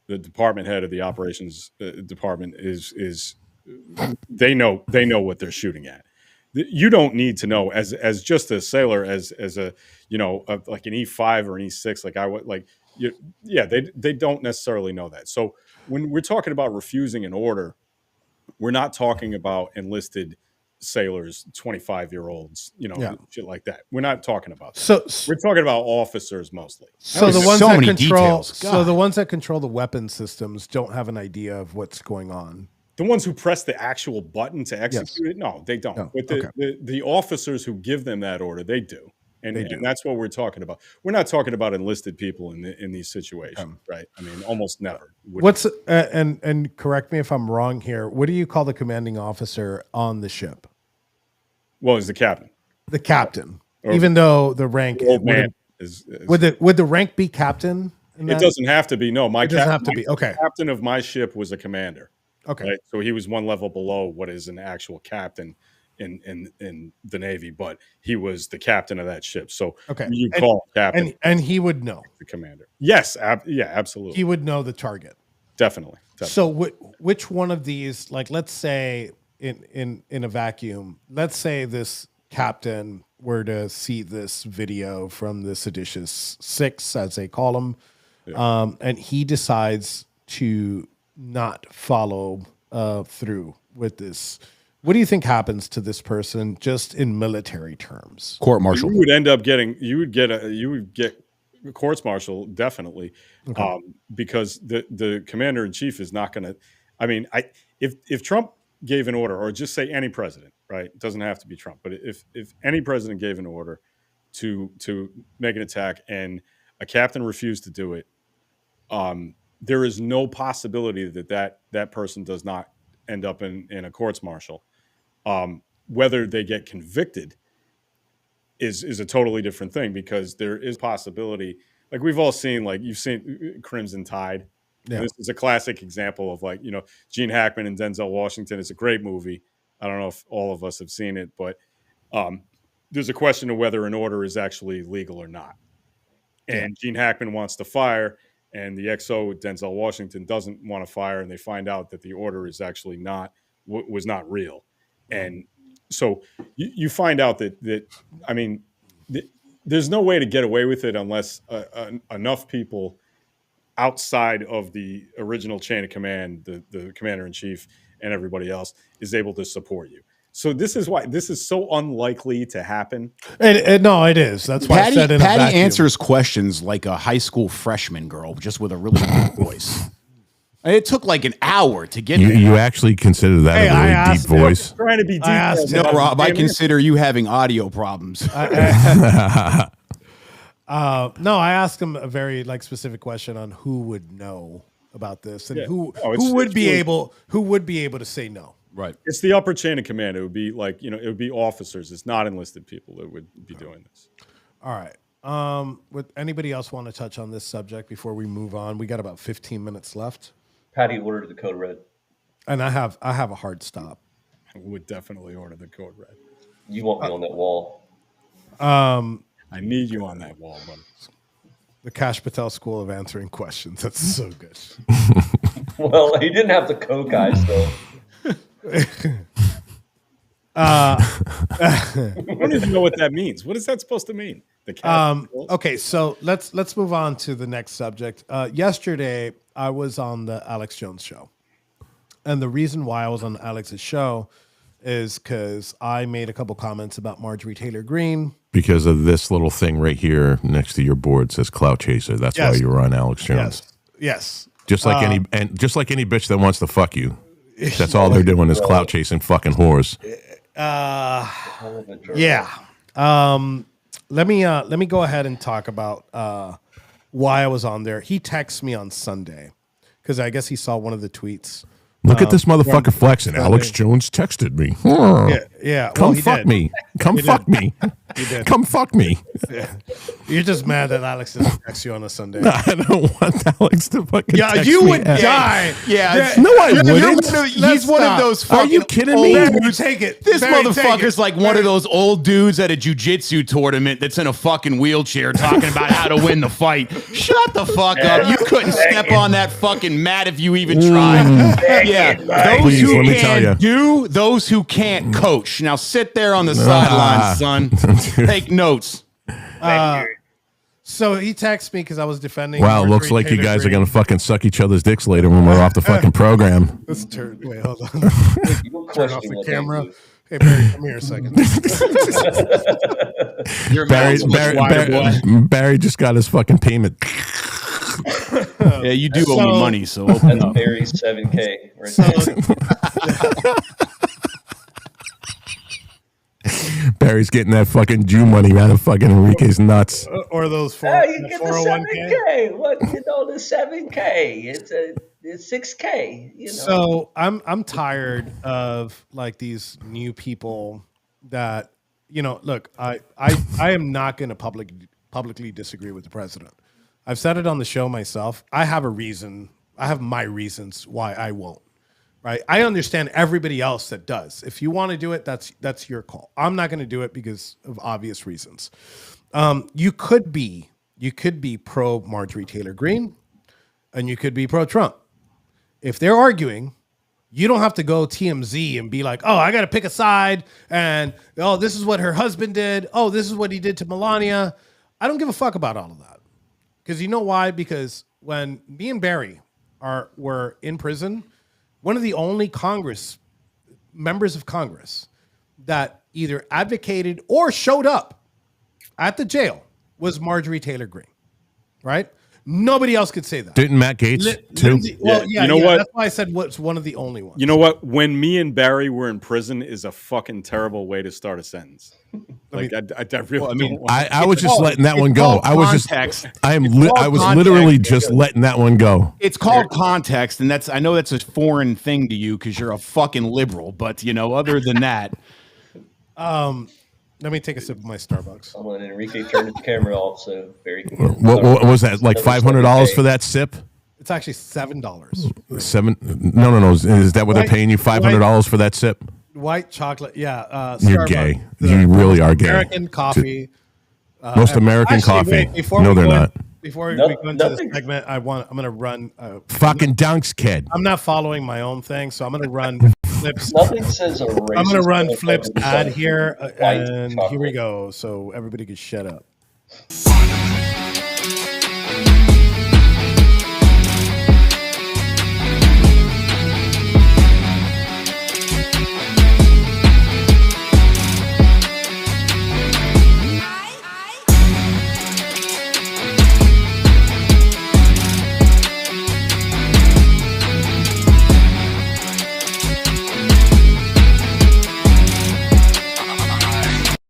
the department head of the operations department is they know what they're shooting at. You don't need to know as just a sailor, as a like an E5 or an E6, like I would like. They don't necessarily know that. So when we're talking about refusing an order, we're not talking about enlisted sailors, 25-year-olds, shit like that. We're not talking about that. So we're talking about officers mostly. So the ones that control, so the ones that control the weapon systems don't have an idea of what's going on. The ones who press the actual button to execute it, no, they don't. No. But the officers who give them that order, they do. And that's what we're talking about. We're not talking about enlisted people in these situations, right? I mean, almost never. What's and correct me if I'm wrong here. What do you call the commanding officer on the ship? Well, it's the captain. The captain, even though the rank would the rank be captain? It doesn't have to be. No, it doesn't have to be. Okay, captain of my ship was a commander. Okay, right? So he was one level below what is an actual captain in the Navy, but he was the captain of that ship. So Okay. you call him captain, and he would know. the commander. Yes, yeah, absolutely. He would know the target. Definitely. So which one of these, like, let's say in a vacuum, let's say this captain were to see this video from the Seditous Six, as they call them, and he decides to not follow through with this. What do you think happens to this person, just in military terms? Court martial. You would end up getting. You would get courts martial, definitely, because the commander in chief is not going to. I mean, if Trump gave an order, or just say any president, right? It doesn't have to be Trump, but if any president gave an order to make an attack and a captain refused to do it, there is no possibility that person does not end up in a courts martial. Whether they get convicted is a totally different thing, because there is possibility. Like we've all seen, like you've seen Crimson Tide. Yeah. This is a classic example of, like, Gene Hackman and Denzel Washington. It's a great movie. I don't know if all of us have seen it, but there's a question of whether an order is actually legal or not. And Gene Hackman wants to fire, and the XO, Denzel Washington, doesn't want to fire, and they find out that the order is actually was not real. And so you find out that I mean, there's no way to get away with it unless enough people outside of the original chain of command, the commander in chief and everybody else, is able to support you. So this is why this is so unlikely to happen. No, it is. That's why I said in a vacuum. Patty answers questions like a high school freshman girl, just with a really deep voice. It took like an hour to get there. You actually consider that a really deep voice? I'm trying to be deep. No, Rob, I consider you having audio problems. No, I asked him a very specific question on who would know about this, and who would be able to say no. Right. It's the upper chain of command. It would be like, it would be officers. It's not enlisted people that would be doing this. All right. Would anybody else want to touch on this subject before we move on? We got about 15 minutes left. Patty ordered the code red. And I have a hard stop. I would definitely order the code red. You want me on that wall. I need you on that wall, buddy. The Kash Patel School of Answering Questions. That's so good. Well, he didn't have the coke eyes, though. I don't even know what that means. What is that supposed to mean? Okay, so let's move on to the next subject. Yesterday, I was on the Alex Jones show, and the reason why I was on Alex's show is because I made a couple comments about Marjorie Taylor Greene. Because of this little thing right here next to your board says clout chaser. That's why you were on Alex Jones. Yes. Just like any bitch that wants to fuck you. That's all they're doing is clout chasing fucking whores. Yeah. Let me go ahead and talk about why I was on there. He texted me on Sunday because I guess he saw one of the tweets. Look at this motherfucker flexing. Alex Jones texted me. Yeah. Come fuck me. Come fuck me. Come fuck me. Yeah. You're just mad that Alex didn't text you on a Sunday. No, I don't want Alex to fucking text you me. would die. Yeah. No, I wouldn't. He's one of those fucking. Are you kidding me? Dudes. Take it. This Barry, motherfucker's like one of those old dudes at a jiu-jitsu tournament that's in a fucking wheelchair talking about how to win the fight. Shut the fuck up. You couldn't step on that fucking mat if you even tried. Yeah. Those who can do, those who can't coach. Now sit there on the sidelines, son. Take notes. So he texted me because I was defending. Wow, looks like you guys are going to fucking suck each other's dicks later when we're off the fucking program. Let's turn. Wait, hold on. Turn off the camera. Hey, Barry, come here a second. Barry just got his fucking payment. Yeah, you do owe me money, so open That's up. Barry's $7K. Right there. Barry's getting that fucking Jew money out of fucking Enrique's nuts. Or those You get the 401k. 7K. What, the 7K? It's 6K. So I'm tired of these new people that look. I am not going to publicly disagree with the president. I've said it on the show myself. I have a reason. I have my reasons why I won't. right? I understand everybody else that does. If you want to do it, that's your call. I'm not going to do it because of obvious reasons. You could be pro Marjorie Taylor Greene, and you could be pro Trump. If they're arguing, you don't have to go TMZ and be like, oh, I got to pick a side, and oh, this is what her husband did. Oh, this is what he did to Melania. I don't give a fuck about all of that. Because you know why? Because when me and Barry were in prison, one of the only members of Congress that either advocated or showed up at the jail was Marjorie Taylor Greene, right? Nobody else could say that. Didn't Matt Gaetz too? Well, you know what? That's why I said what's one of the only ones. You know what? When me and Barry were in prison is a fucking terrible way to start a sentence. Like I really I was just letting that one go. I was context. just I was literally just letting that one go. It's called context, and I know that's a foreign thing to you because you're a fucking liberal. But other than that, let me take a sip of my Starbucks. I'm letting Enrique turn his camera off, so very. What was that? Like $500 for that sip? It's actually $7. No. Is that what they're paying you? $500 for that sip? White chocolate. Yeah. You're gay. You really are gay. American coffee. Most American coffee. No, they're not. Before we go into this segment, I'm going to run. Fucking dunks, kid. I'm not following my own thing, so I'm going to run Flips. Nothing says a racist. I'm going to run Flips ad here, and here we go. So everybody can shut up.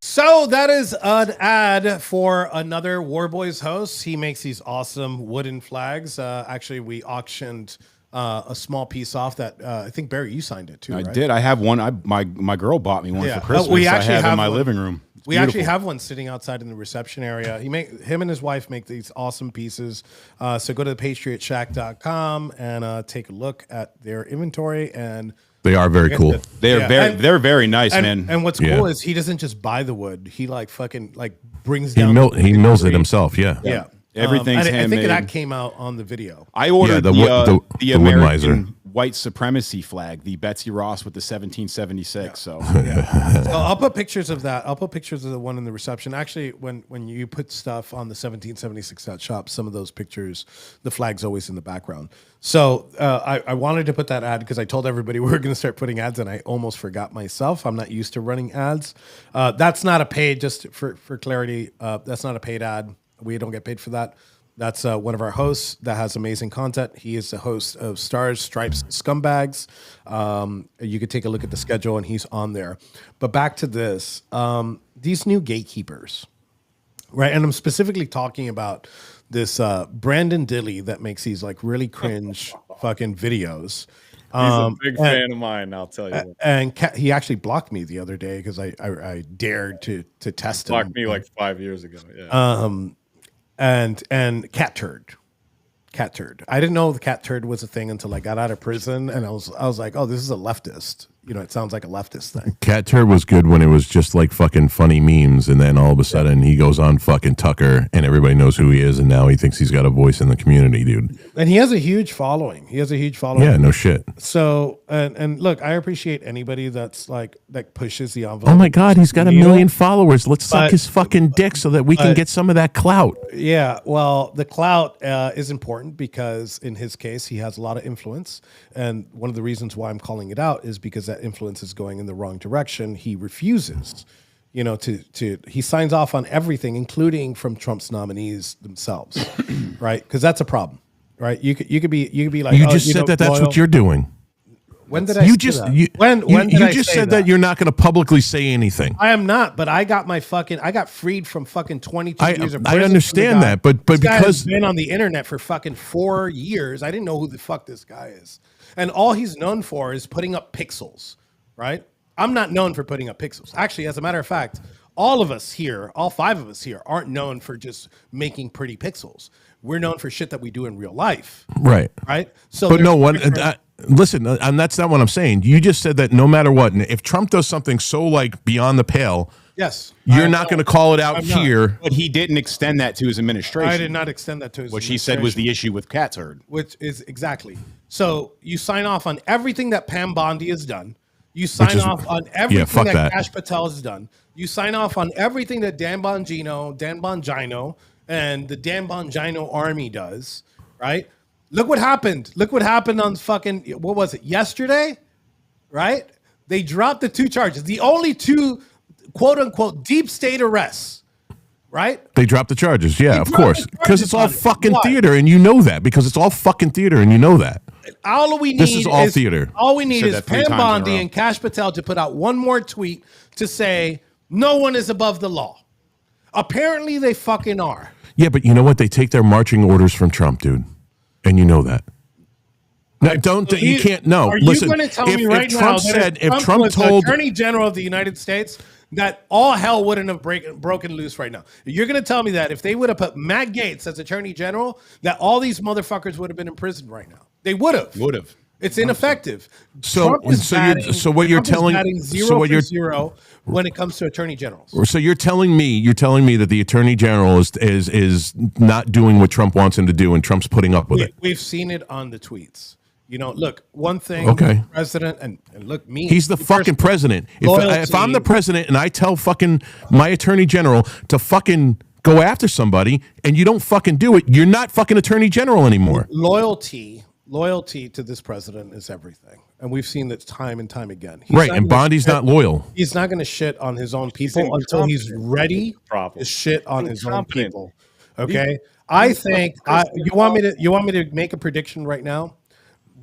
So that is an ad for another Warboys host. He makes these awesome wooden flags. Actually, we auctioned a small piece off that I think, Barry, you signed it too, right? I did. I have one. My girl bought me one for Christmas. We actually I have in my one. living room. We actually have one sitting outside in the reception area. Him and his wife make these awesome pieces. So go to thepatriotshack.com and take a look at their inventory, and they are very cool. They're very nice, man. And what's cool is he doesn't just buy the wood. He brings down. He mills it himself. Yeah. Everything's handmade. I think that came out on the video. I ordered the American Woodmiser white supremacy flag, the Betsy Ross with the 1776. So I'll put pictures of that. I'll put pictures of the one in the reception. Actually, when you put stuff on the 1776.shop, some of those pictures, the flag's always in the background. So I wanted to put that ad because I told everybody we were going to start putting ads, and I almost forgot myself. I'm not used to running ads. That's not a paid, just for clarity, that's not a paid ad. We don't get paid for that. That's one of our hosts that has amazing content. He is the host of Stars, Stripes, Scumbags. You could take a look at the schedule, and he's on there. But back to this. These new gatekeepers, right? And I'm specifically talking about this Brandon Dilly that makes these like really cringe fucking videos. He's a big fan of mine, I'll tell you. And he actually blocked me the other day because I dared to test him. Blocked me like 5 years ago. Yeah. And cat turd. I didn't know the cat turd was a thing until I got out of prison, and I was like, oh, this is a leftist. It sounds like a leftist thing. Cat turd was good when it was just like fucking funny memes, and then all of a sudden he goes on fucking Tucker, and everybody knows who he is, and now he thinks he's got a voice in the community, dude. And he has a huge following. Yeah, no shit. So and look, I appreciate anybody that pushes the envelope. Oh my God, he's got 1 million followers. Let's suck his fucking dick so that we can get some of that clout. Yeah, well, the clout is important because in his case, he has a lot of influence. And one of the reasons why I'm calling it out is because that influence is going in the wrong direction. He refuses, he signs off on everything, including from Trump's nominees themselves, right? Because that's a problem, right? You could be like, you just said that's what you're doing. When did I say that? When you just said that you're not going to publicly say anything. I am not, but I got freed from fucking 22 years of prison. I understand that, but this guy because has been on the internet for fucking 4 years, I didn't know who the fuck this guy is. And all he's known for is putting up pixels, right? I'm not known for putting up pixels. Actually, as a matter of fact, all 5 of us here aren't known for just making pretty pixels. We're known for shit that we do in real life. Right. So but no one, listen, and that's not what I'm saying. You just said that no matter what, and if Trump does something so like beyond the pale, yes, you're not going to call it out here. But he didn't extend that to his administration. I did not extend that to his Which he administration. said was the issue with Cat's herd. Which is exactly. So you sign off on everything that Pam Bondi has done. You sign off on everything that Kash Patel has done. You sign off on everything that Dan Bongino, and the Dan Bongino army does, right? Look what happened. Look what happened on fucking, what was it, yesterday? Right? They dropped the 2 charges. The only 2, quote unquote, deep state arrests, right? They dropped the charges. Yeah, of course. Because it's all fucking theater, and you know that. Because it's all fucking theater, and you know that. All we need this is all theater. All we need is Pam Bondi and Kash Patel to put out one more tweet to say no one is above the law. Apparently, they fucking are. Yeah, but you know what? They take their marching orders from Trump, dude, and you know that. No, you can't. No, listen. Are you going to tell me right now that if Trump told the Attorney General of the United States that all hell wouldn't have broken loose right now? You're going to tell me that if they would have put Matt Gaetz as Attorney General, that all these motherfuckers would have been in prison right now? They would have. It's ineffective. So what you're telling zero when it comes to attorney generals. So you're telling me that the attorney general is not doing what Trump wants him to do, and Trump's putting up with it. We've seen it on the tweets. You know, look, one thing, president, and look, me. He's the fucking president. If I'm the president and I tell fucking my attorney general to fucking go after somebody and you don't fucking do it, you're not fucking attorney general anymore. Loyalty to this president is everything. And we've seen that time and time again. And Bondi's not loyal. He's not going to shit on his own people until he's ready to shit on his own people. Okay? I think you want me to make a prediction right now?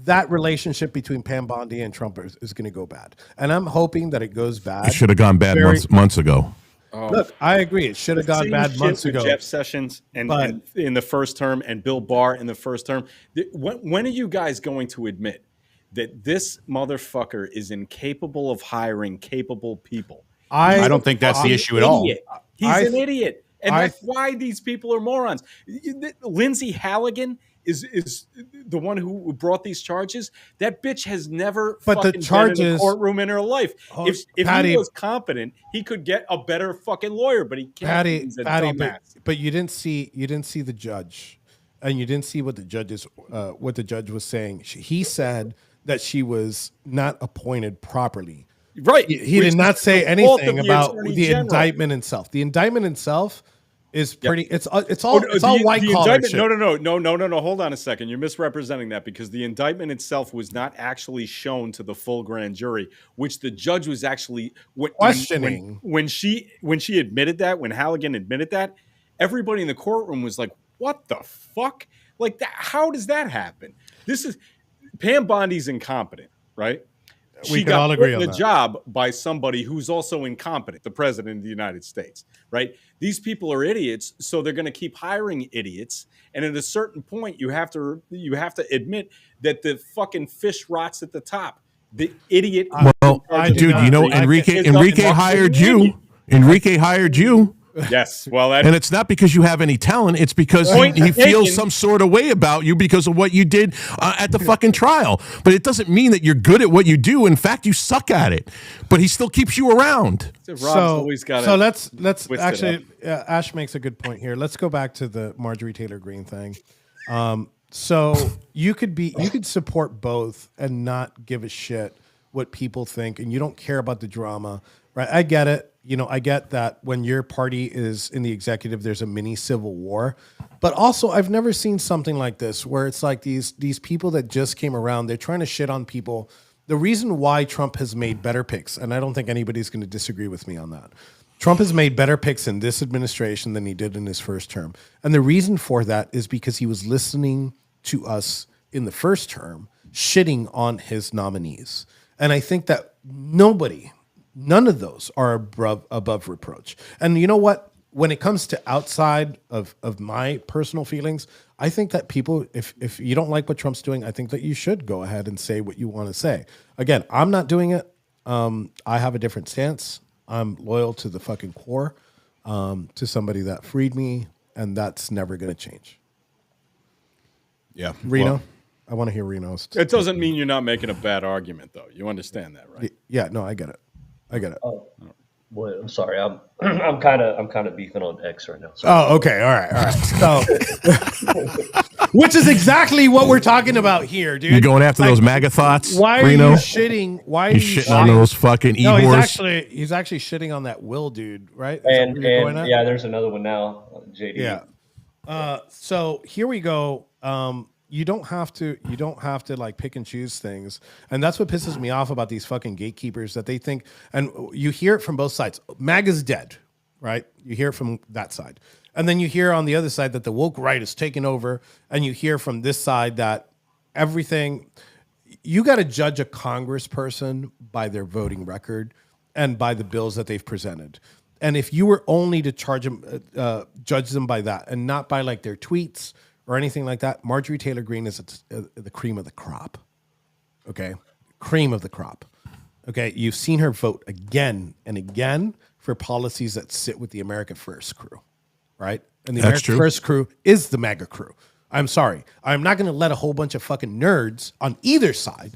That relationship between Pam Bondi and Trump is going to go bad. And I'm hoping that it goes bad. It should have gone bad months ago. Look, I agree. It should have gone bad months ago. Jeff Sessions and in the first term and Bill Barr in the first term. When are you guys going to admit that this motherfucker is incapable of hiring capable people? I don't think that's the issue at all. He's an idiot. And that's why these people are morons. Lindsay Halligan is the one who brought these charges. That bitch has never been in a courtroom in her life. If he was competent, he could get a better fucking lawyer, but he can't. But you didn't see the judge, and you didn't see what the judge was saying. He said that she was not appointed properly. Right. He did not say anything about the indictment itself. The indictment itself is pretty. It's all white collar shit. No. Hold on a second. You're misrepresenting that, because the indictment itself was not actually shown to the full grand jury, which the judge was actually questioning when she admitted that. When Halligan admitted that, everybody in the courtroom was like, "What the fuck? Like that? How does that happen?" This is Pam Bondi's incompetent, right? We can all agree on the that. Job by somebody who's also incompetent, the president of the United States, right? These people are idiots, so they're going to keep hiring idiots. And at a certain point, you have to admit that the fucking fish rots at the top. The idiot. Enrique hired you. Enrique hired you. Yes, well, and it's not because you have any talent. It's because he feels some sort of way about you because of what you did at the fucking trial. But it doesn't mean that you're good at what you do. In fact, you suck at it. But he still keeps you around. So let's actually. Ash makes a good point here. Let's go back to the Marjorie Taylor Greene thing. So you could support both and not give a shit what people think, and you don't care about the drama, right? I get it. I get that when your party is in the executive, there's a mini civil war. But also, I've never seen something like this where it's like these people that just came around, they're trying to shit on people. The reason why Trump has made better picks, and I don't think anybody's going to disagree with me on that. Trump has made better picks in this administration than he did in his first term. And the reason for that is because he was listening to us in the first term, shitting on his nominees. And I think that none of those are above reproach. And you know what? When it comes to outside of my personal feelings, I think that people, if you don't like what Trump's doing, I think that you should go ahead and say what you want to say. Again, I'm not doing it. I have a different stance. I'm loyal to the fucking core, to somebody that freed me, and that's never going to change. Yeah. Reno? I want to hear Reno's. It doesn't mean you're not making a bad argument, though. You understand that, right? Yeah, no, I get it. Oh, well, I'm sorry. I'm kind of beefing on X right now. Oh, okay. All right. So, which is exactly what we're talking about here, dude. You're going after those MAGA thoughts, Why are Reno? you shitting? Why are He's you shitting on those fucking No, e-horse. he's actually shitting on that Will dude, right? Is And that where you're going at? yeah, there's another one now, JD. Yeah. So here we go. You don't have to like pick and choose things. And that's what pisses me off about these fucking gatekeepers, that they think, and you hear it from both sides. MAGA's dead, right? You hear it from that side. And then you hear on the other side that the woke right is taking over. And you hear from this side that everything, you got to judge a congressperson by their voting record and by the bills that they've presented. And if you were only to judge them by that and not by like their tweets or anything like that, Marjorie Taylor Greene is the cream of the crop. Okay? Cream of the crop. Okay? You've seen her vote again and again for policies that sit with the America First crew, right? And the America First crew is the MAGA crew. I'm sorry. I'm not going to let a whole bunch of fucking nerds on either side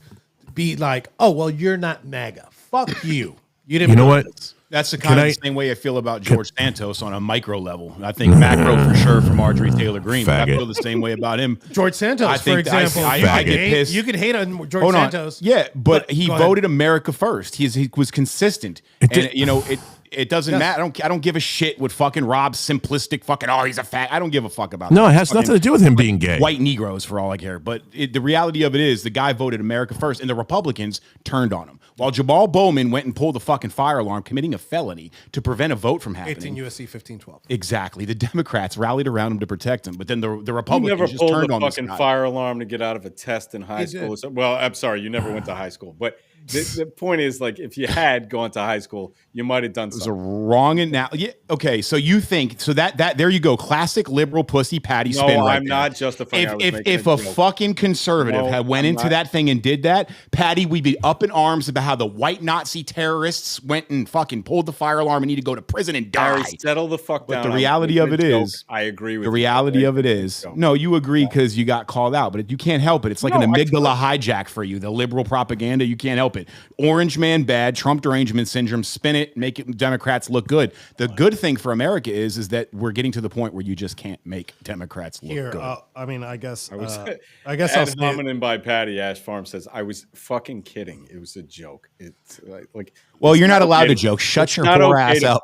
be like, oh, well, you're not MAGA. Fuck you. You didn't. You know what? This. That's the kind of the same way I feel about George Santos on a micro level. I think macro for sure for Marjorie Taylor Greene. But I feel the same way about him. George Santos, for example. I get pissed. You could hate on George Santos. Yeah, but he voted America first. He was consistent. And, you know, it doesn't matter. I don't give a shit what fucking Rob's simplistic fucking, oh, he's a fat. I don't give a fuck about that. No, it has nothing to do with him being gay. White Negroes, for all I care. But the reality of it is the guy voted America first, and the Republicans turned on him. While Jamal Bowman went and pulled the fucking fire alarm, committing a felony to prevent a vote from happening. 18 U.S.C. 1512. Exactly. The Democrats rallied around him to protect him, but then the Republicans just You turned never on pulled the this fucking guy. fire alarm to get out of a test in high school. Well, I'm sorry, you never went to high school. But the point is, like, if you had gone to high school, you might have done something. It was a wrong analogy. Yeah, okay, so you think that there you go, classic liberal pussy patty spin. No, right I'm there. not justifying. If a fucking conservative had went into that thing and did that, Patty, we'd be up in arms about how the white Nazi terrorists went and fucking pulled the fire alarm and need to go to prison and die. Harry, settle the fuck down. But the reality of it is, I agree with the reality of it is, no, you agree because you got called out, but you can't help it. It's like an amygdala hijack for you. The liberal propaganda, you can't help it. Orange man bad, Trump derangement syndrome, spin it, make it Democrats look good. The good thing for America is that we're getting to the point where you just can't make Democrats look good. I mean, I guess I'll ad hominem by Patty Ash Farm says, I was fucking kidding. It was a joke. It's like well, you're not allowed to joke. Shut your poor ass up.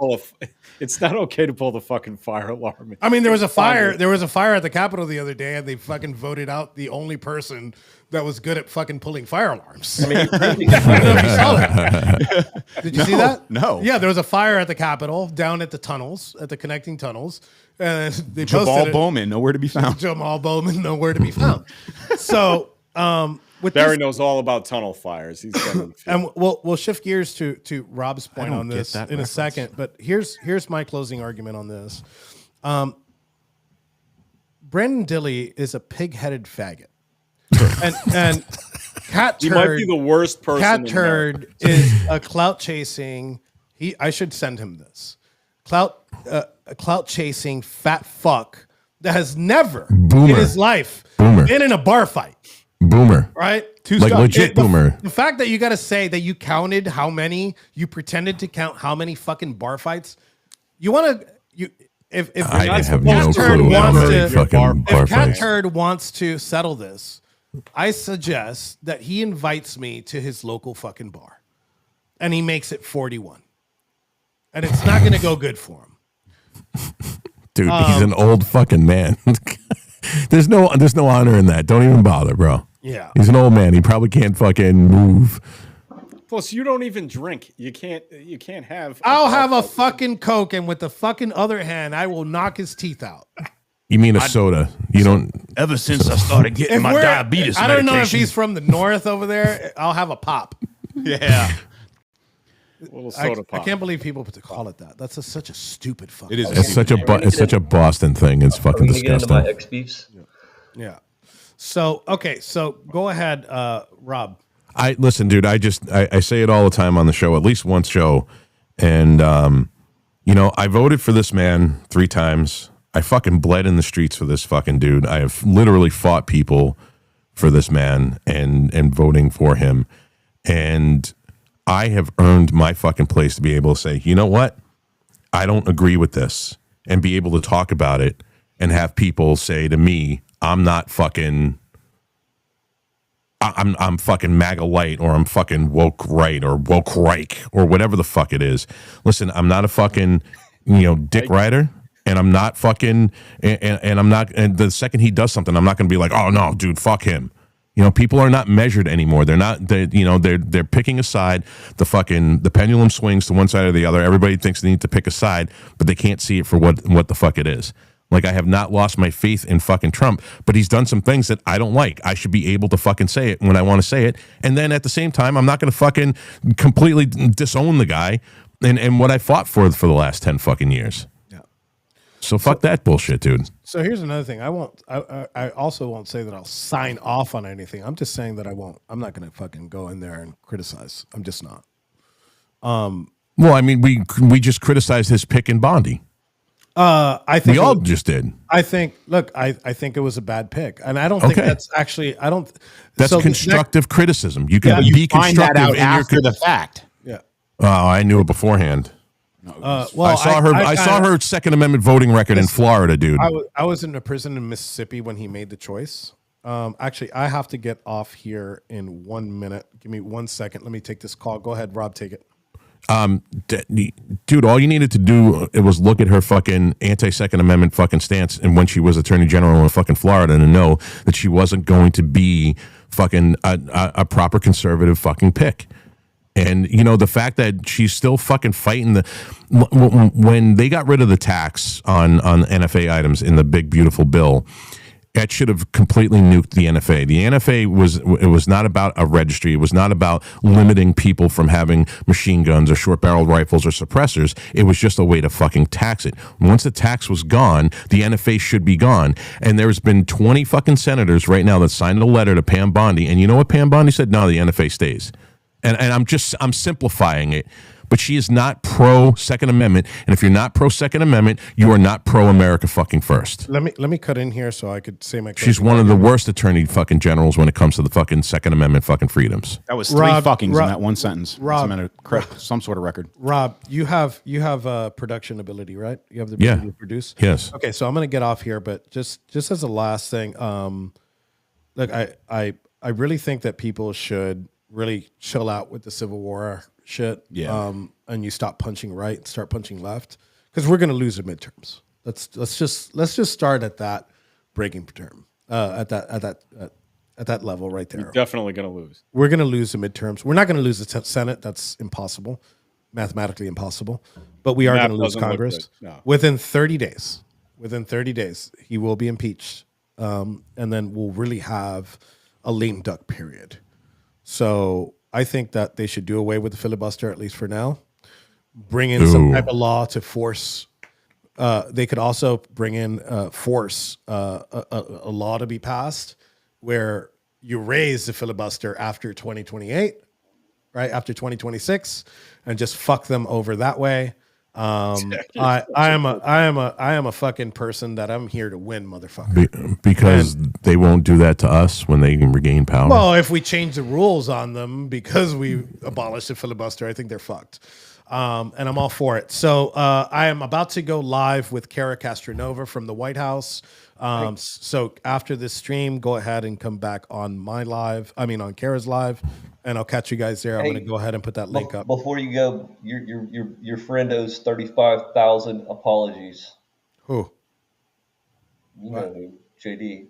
It's not okay to pull the fucking fire alarm. I mean, there was a fire. There was a fire at the Capitol the other day, and they fucking voted out the only person that was good at fucking pulling fire alarms. I mean, did you see that? No. Yeah, there was a fire at the Capitol down at the tunnels, at the connecting tunnels. And they Jamal Bowman, nowhere to be found. Jamal Bowman, nowhere to be found. So, with Barry knows all about tunnel fires. He's and we'll shift gears to Rob's point on this in a second. But here's my closing argument on this. Brandon Dilley is a pig-headed faggot. and Cat Turd, he might be the worst person. Cat Turd is a clout chasing. I should send him this a clout chasing fat fuck that has never in his life been in a bar fight. Boomer, right? Like legit boomer. The fact that you got to say that you counted how many, you pretended to count how many fucking bar fights. You want to if I have no clue how many fucking bar if Cat fights. Turd wants to settle this, I suggest that he invites me to his local fucking bar, and he makes it 41, and it's not going to go good for him. Dude, he's an old fucking man. There's no honor in that. Don't even bother, bro. Yeah, he's an old man. He probably can't fucking move. Plus, you don't even drink. You can't have. I'll have a fucking Coke, and with the fucking other hand, I will knock his teeth out. You mean a soda? You don't. Ever since I started getting my diabetes I don't know if he's from the north over there. I'll have a pop. Yeah. A little soda pop. I can't believe people call it that. That's such a stupid fucking. It is. It's such a Boston thing. It's fucking disgusting. Get into my ex beefs. Yeah. So okay. So go ahead, Rob. Listen, dude. I say it all the time on the show, at least one show, and I voted for this man 3 times. I fucking bled in the streets for this fucking dude. I have literally fought people for this man and voting for him. And I have earned my fucking place to be able to say, you know what? I don't agree with this, and be able to talk about it and have people say to me, I'm not fucking, I'm fucking MAGA light, or I'm fucking woke right, or woke Reich, or whatever the fuck it is. Listen, I'm not a fucking, dick rider, and I'm not fucking, and I'm not, and the second he does something, I'm not going to be like, oh no, dude, fuck him. People are not measured anymore. They're not, they're picking a side. The pendulum swings to one side or the other. Everybody thinks they need to pick a side, but they can't see it for what the fuck it is. Like, I have not lost my faith in fucking Trump, but he's done some things that I don't like. I should be able to fucking say it when I want to say it. And then at the same time, I'm not going to fucking completely disown the guy and what I fought for the last 10 fucking years. Yeah. So fuck that bullshit, dude. So here's another thing. I also won't say that I'll sign off on anything. I'm just saying that I'm not going to fucking go in there and criticize. I'm just not. Well, I mean, we just criticized his pick in Bondi. I think we all just did. I think it was a bad pick, and I don't think that's actually. I don't. That's constructive criticism. You can be constructive that out after the fact. Yeah. Oh, I knew it beforehand. Well, I saw her Second Amendment voting record in Florida, dude. I was in a prison in Mississippi when he made the choice. Actually, I have to get off here in 1 minute. Give me 1 second. Let me take this call. Go ahead, Rob. Take it. Dude, all you needed to do it was look at her fucking anti-Second Amendment fucking stance, and when she was Attorney General in fucking Florida, to know that she wasn't going to be fucking a proper conservative fucking pick. And the fact that she's still fucking fighting when they got rid of the tax on NFA items in the big beautiful bill. That should have completely nuked the NFA. The NFA was not about a registry. It was not about limiting people from having machine guns or short-barreled rifles or suppressors. It was just a way to fucking tax it. Once the tax was gone, the NFA should be gone. And there's been 20 fucking senators right now that signed a letter to Pam Bondi. And you know what Pam Bondi said? No, the NFA stays. And I'm simplifying it. But she is not pro-Second Amendment, and if you're not pro-Second Amendment, you are not pro-America fucking first. Let me cut in here so I could say my. She's one of the worst attorney fucking generals when it comes to the fucking Second Amendment fucking freedoms. That was three fuckings in that one sentence. Rob, some sort of record. Rob, you have production ability, right? You have the ability to produce. Yes. Okay, so I'm gonna get off here, but just as a last thing, look, I really think that people should really chill out with the Civil War shit. Yeah. And you stop punching right and start punching left, because we're going to lose the midterms. Let's just start at that breaking term, at that level right there. We're definitely going to lose. We're going to lose the midterms. We're not going to lose the Senate. That's impossible, mathematically impossible. But we are going to lose Congress within 30 days. Within 30 days, he will be impeached, and then we'll really have a lame duck period. So I think that they should do away with the filibuster, at least for now. Bring in some type of law to force. They could also bring in force a law to be passed where you raise the filibuster after 2028, right? After 2026, and just fuck them over that way. I am a fucking person that I'm here to win, motherfucker. Because they won't do that to us when they can regain power. Well, if we change the rules on them because we abolish the filibuster, I think they're fucked. And I'm all for it. So I am about to go live with Kara Castronova from the White House. So after this stream, go ahead and come back on on Kara's live, and I'll catch you guys there. I'm going to go ahead and put that link up. Before you go, your friend owes 35,000 apologies. Who? You know who? JD.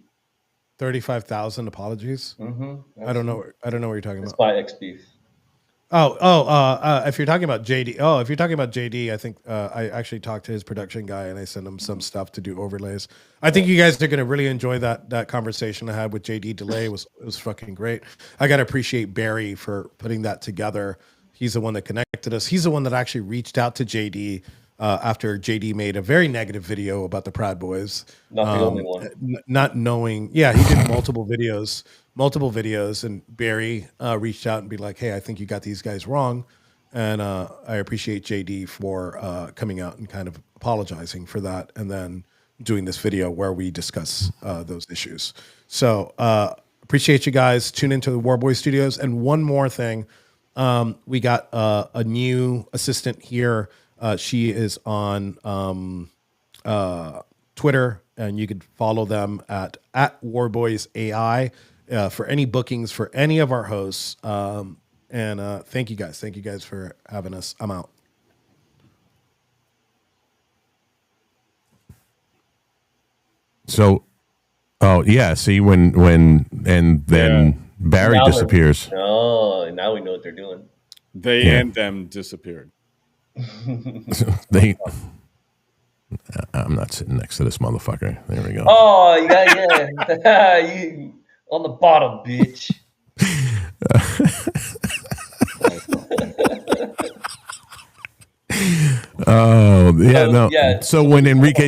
35,000 apologies. Mm-hmm. I don't know what you're talking about. It's my ex-beef. If you're talking about JD, I think I actually talked to his production guy and I sent him some stuff to do overlays. I think you guys are going to really enjoy that conversation I had with JD Delay. It was fucking great. I got to appreciate Barry for putting that together. He's the one that connected us. He's the one that actually reached out to JD after JD made a very negative video about the Proud Boys. Not the only one. Not knowing, he did multiple videos, and Barry reached out and be like, hey, I think you got these guys wrong. And I appreciate JD for coming out and kind of apologizing for that, and then doing this video where we discuss those issues. So Appreciate you guys. Tune into the Warboy Studios. And one more thing. We got a new assistant here. She is on Twitter, and you could follow them at WarboysAI for any bookings for any of our hosts. And thank you guys. Thank you guys for having us. I'm out. So, oh yeah, see when and then Barry Now disappears. Oh, now we know what they're doing. They and them disappeared. I'm not sitting next to this motherfucker. There we go. Oh, yeah. You on the bottom, bitch. Oh yeah, no. Yeah, So when Enrique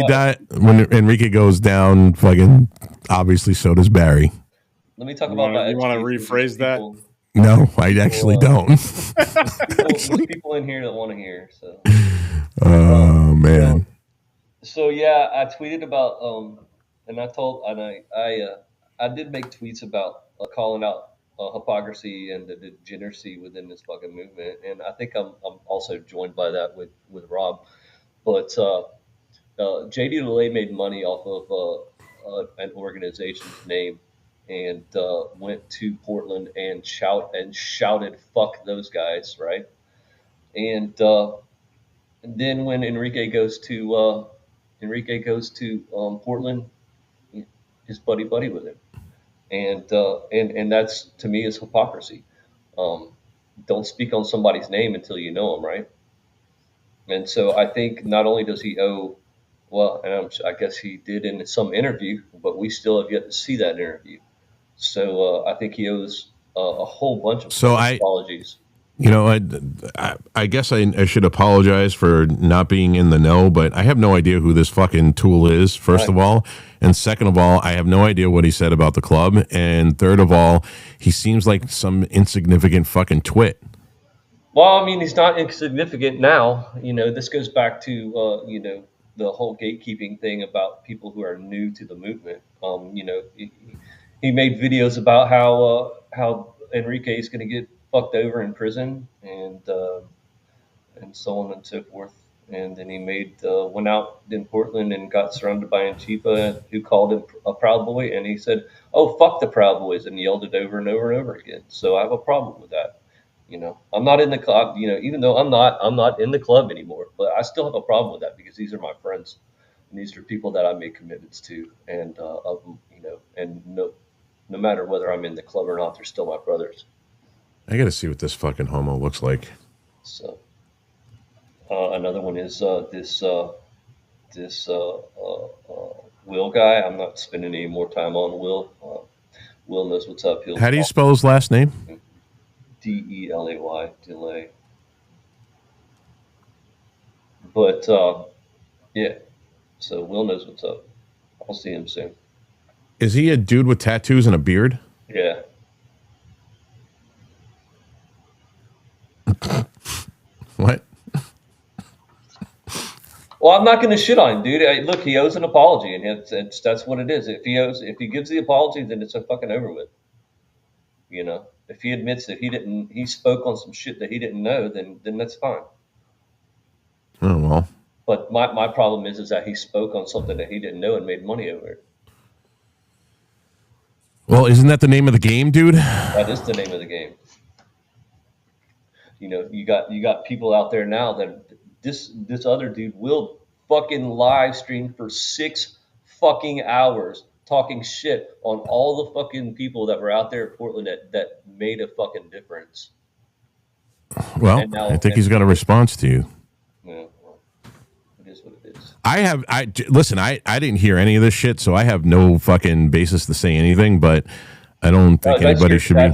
goes down, fucking obviously so does Barry. Let me talk about that. You want to rephrase that? No, I actually don't. There's people in here that want to hear. So. Oh man. So yeah, I tweeted about and I did make tweets about calling out hypocrisy and the degeneracy within this fucking movement, and I think I'm also joined by that with Rob, but JD DeLay made money off of an organization's name, and went to Portland and shouted "fuck those guys," right? And then when Enrique goes to Portland, his buddy with him, and that's, to me, is hypocrisy. Don't speak on somebody's name until you know them, right? And so I think not only does he owe, well, and I guess he did in some interview, but we still have yet to see that interview. So I think he owes a whole bunch of apologies. You know, I guess I should apologize for not being in the know, but I have no idea who this fucking tool is, first of all. And second of all, I have no idea what he said about the club. And third of all, he seems like some insignificant fucking twit. Well, I mean, he's not insignificant now. You know, this goes back to, the whole gatekeeping thing about people who are new to the movement. He made videos about how Enrique is going to get fucked over in prison and so on and so forth. And then he went out in Portland and got surrounded by Antifa, who called him a Proud Boy, and he said, "Oh, fuck the Proud Boys," and yelled it over and over and over again. So I have a problem with that. You know, I'm not in the club. You know, even though I'm not in the club anymore, but I still have a problem with that because these are my friends, and these are people that I make commitments to, and and no matter whether I'm in the club or not, they're still my brothers. I got to see what this fucking homo looks like. So another one is this Will guy. I'm not spending any more time on Will. Will knows what's up. How do you spell his last name? DELAY, delay. But yeah, so Will knows what's up. I'll see him soon. Is he a dude with tattoos and a beard? Yeah. What? Well, I'm not going to shit on him, dude. Look, he owes an apology, and that's what it is. If he gives the apology, then it's a fucking over with. You know, if he admits that he spoke on some shit that he didn't know, then that's fine. Oh well. But my problem is that he spoke on something that he didn't know and made money over it. Well, isn't that the name of the game, dude? That is the name of the game. You know, you got people out there now that this other dude will fucking live stream for 6 fucking hours talking shit on all the fucking people that were out there at Portland that made a fucking difference. Well, I think he's got a response to you. Yeah, well, it is what it is. Listen, I didn't hear any of this shit, so I have no fucking basis to say anything, but I don't think anybody should be.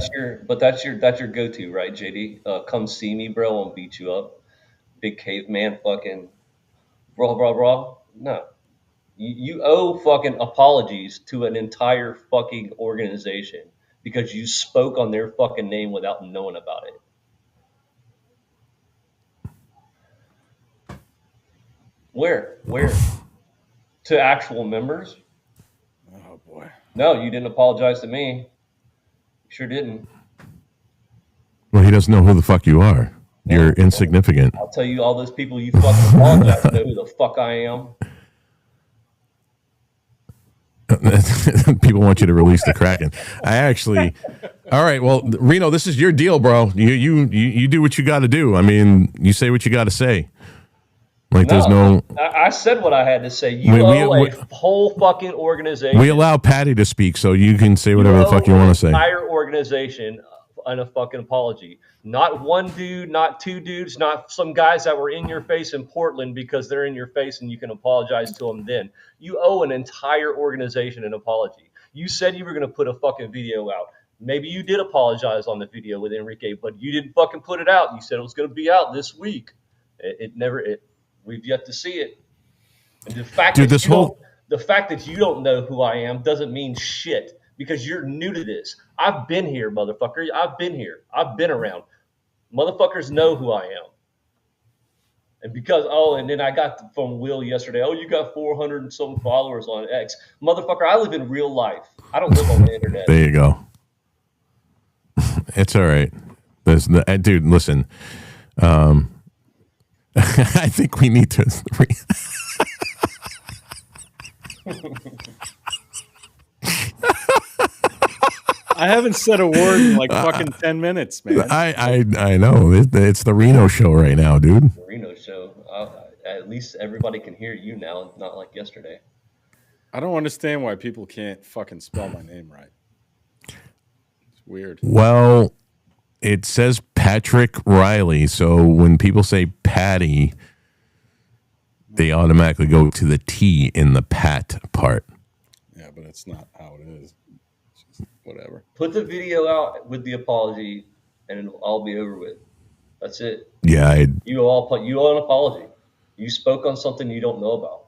That's your go-to, right, JD? Come see me, bro. I'll beat you up. Big caveman, fucking blah. No, you owe fucking apologies to an entire fucking organization because you spoke on their fucking name without knowing about it. Where? To actual members? Oh boy. No, you didn't apologize to me. Sure didn't. Well, he doesn't know who the fuck you are. You're insignificant. I'll tell you, all those people you fucking apologize know who the fuck I am. People want you to release the Kraken. All right. Well, Reno, this is your deal, bro. You do what you got to do. I mean, you say what you got to say. Like, there's no. I said what I had to say. You owe a whole fucking organization. We allow Patty to speak, so you can say whatever the fuck you want to say. Entire organization and a fucking apology. Not one dude, not two dudes, not some guys that were in your face in Portland because they're in your face and you can apologize to them then. You owe an entire organization an apology. You said you were going to put a fucking video out. Maybe you did apologize on the video with Enrique, but you didn't fucking put it out. You said it was going to be out this week. We've yet to see it. And the fact that you don't know who I am doesn't mean shit. Because you're new to this. I've been here, motherfucker. I've been here. I've been around. Motherfuckers know who I am. And and then I got from Will yesterday, you got 400 and some followers on X. Motherfucker, I live in real life. I don't live on the internet. There you go. It's all right. Dude, listen. I think we need to... I haven't said a word in like fucking 10 minutes, man. I know. It's the Reno show right now, dude. The Reno show. At least everybody can hear you now, not like yesterday. I don't understand why people can't fucking spell my name right. It's weird. Well, it says Patrick Riley, so when people say Patty, they automatically go to the T in the Pat part. Yeah, but it's not how it is. Whatever. Put the video out with the apology, and it'll all be over with. That's it. Yeah, you owe an apology. You spoke on something you don't know about.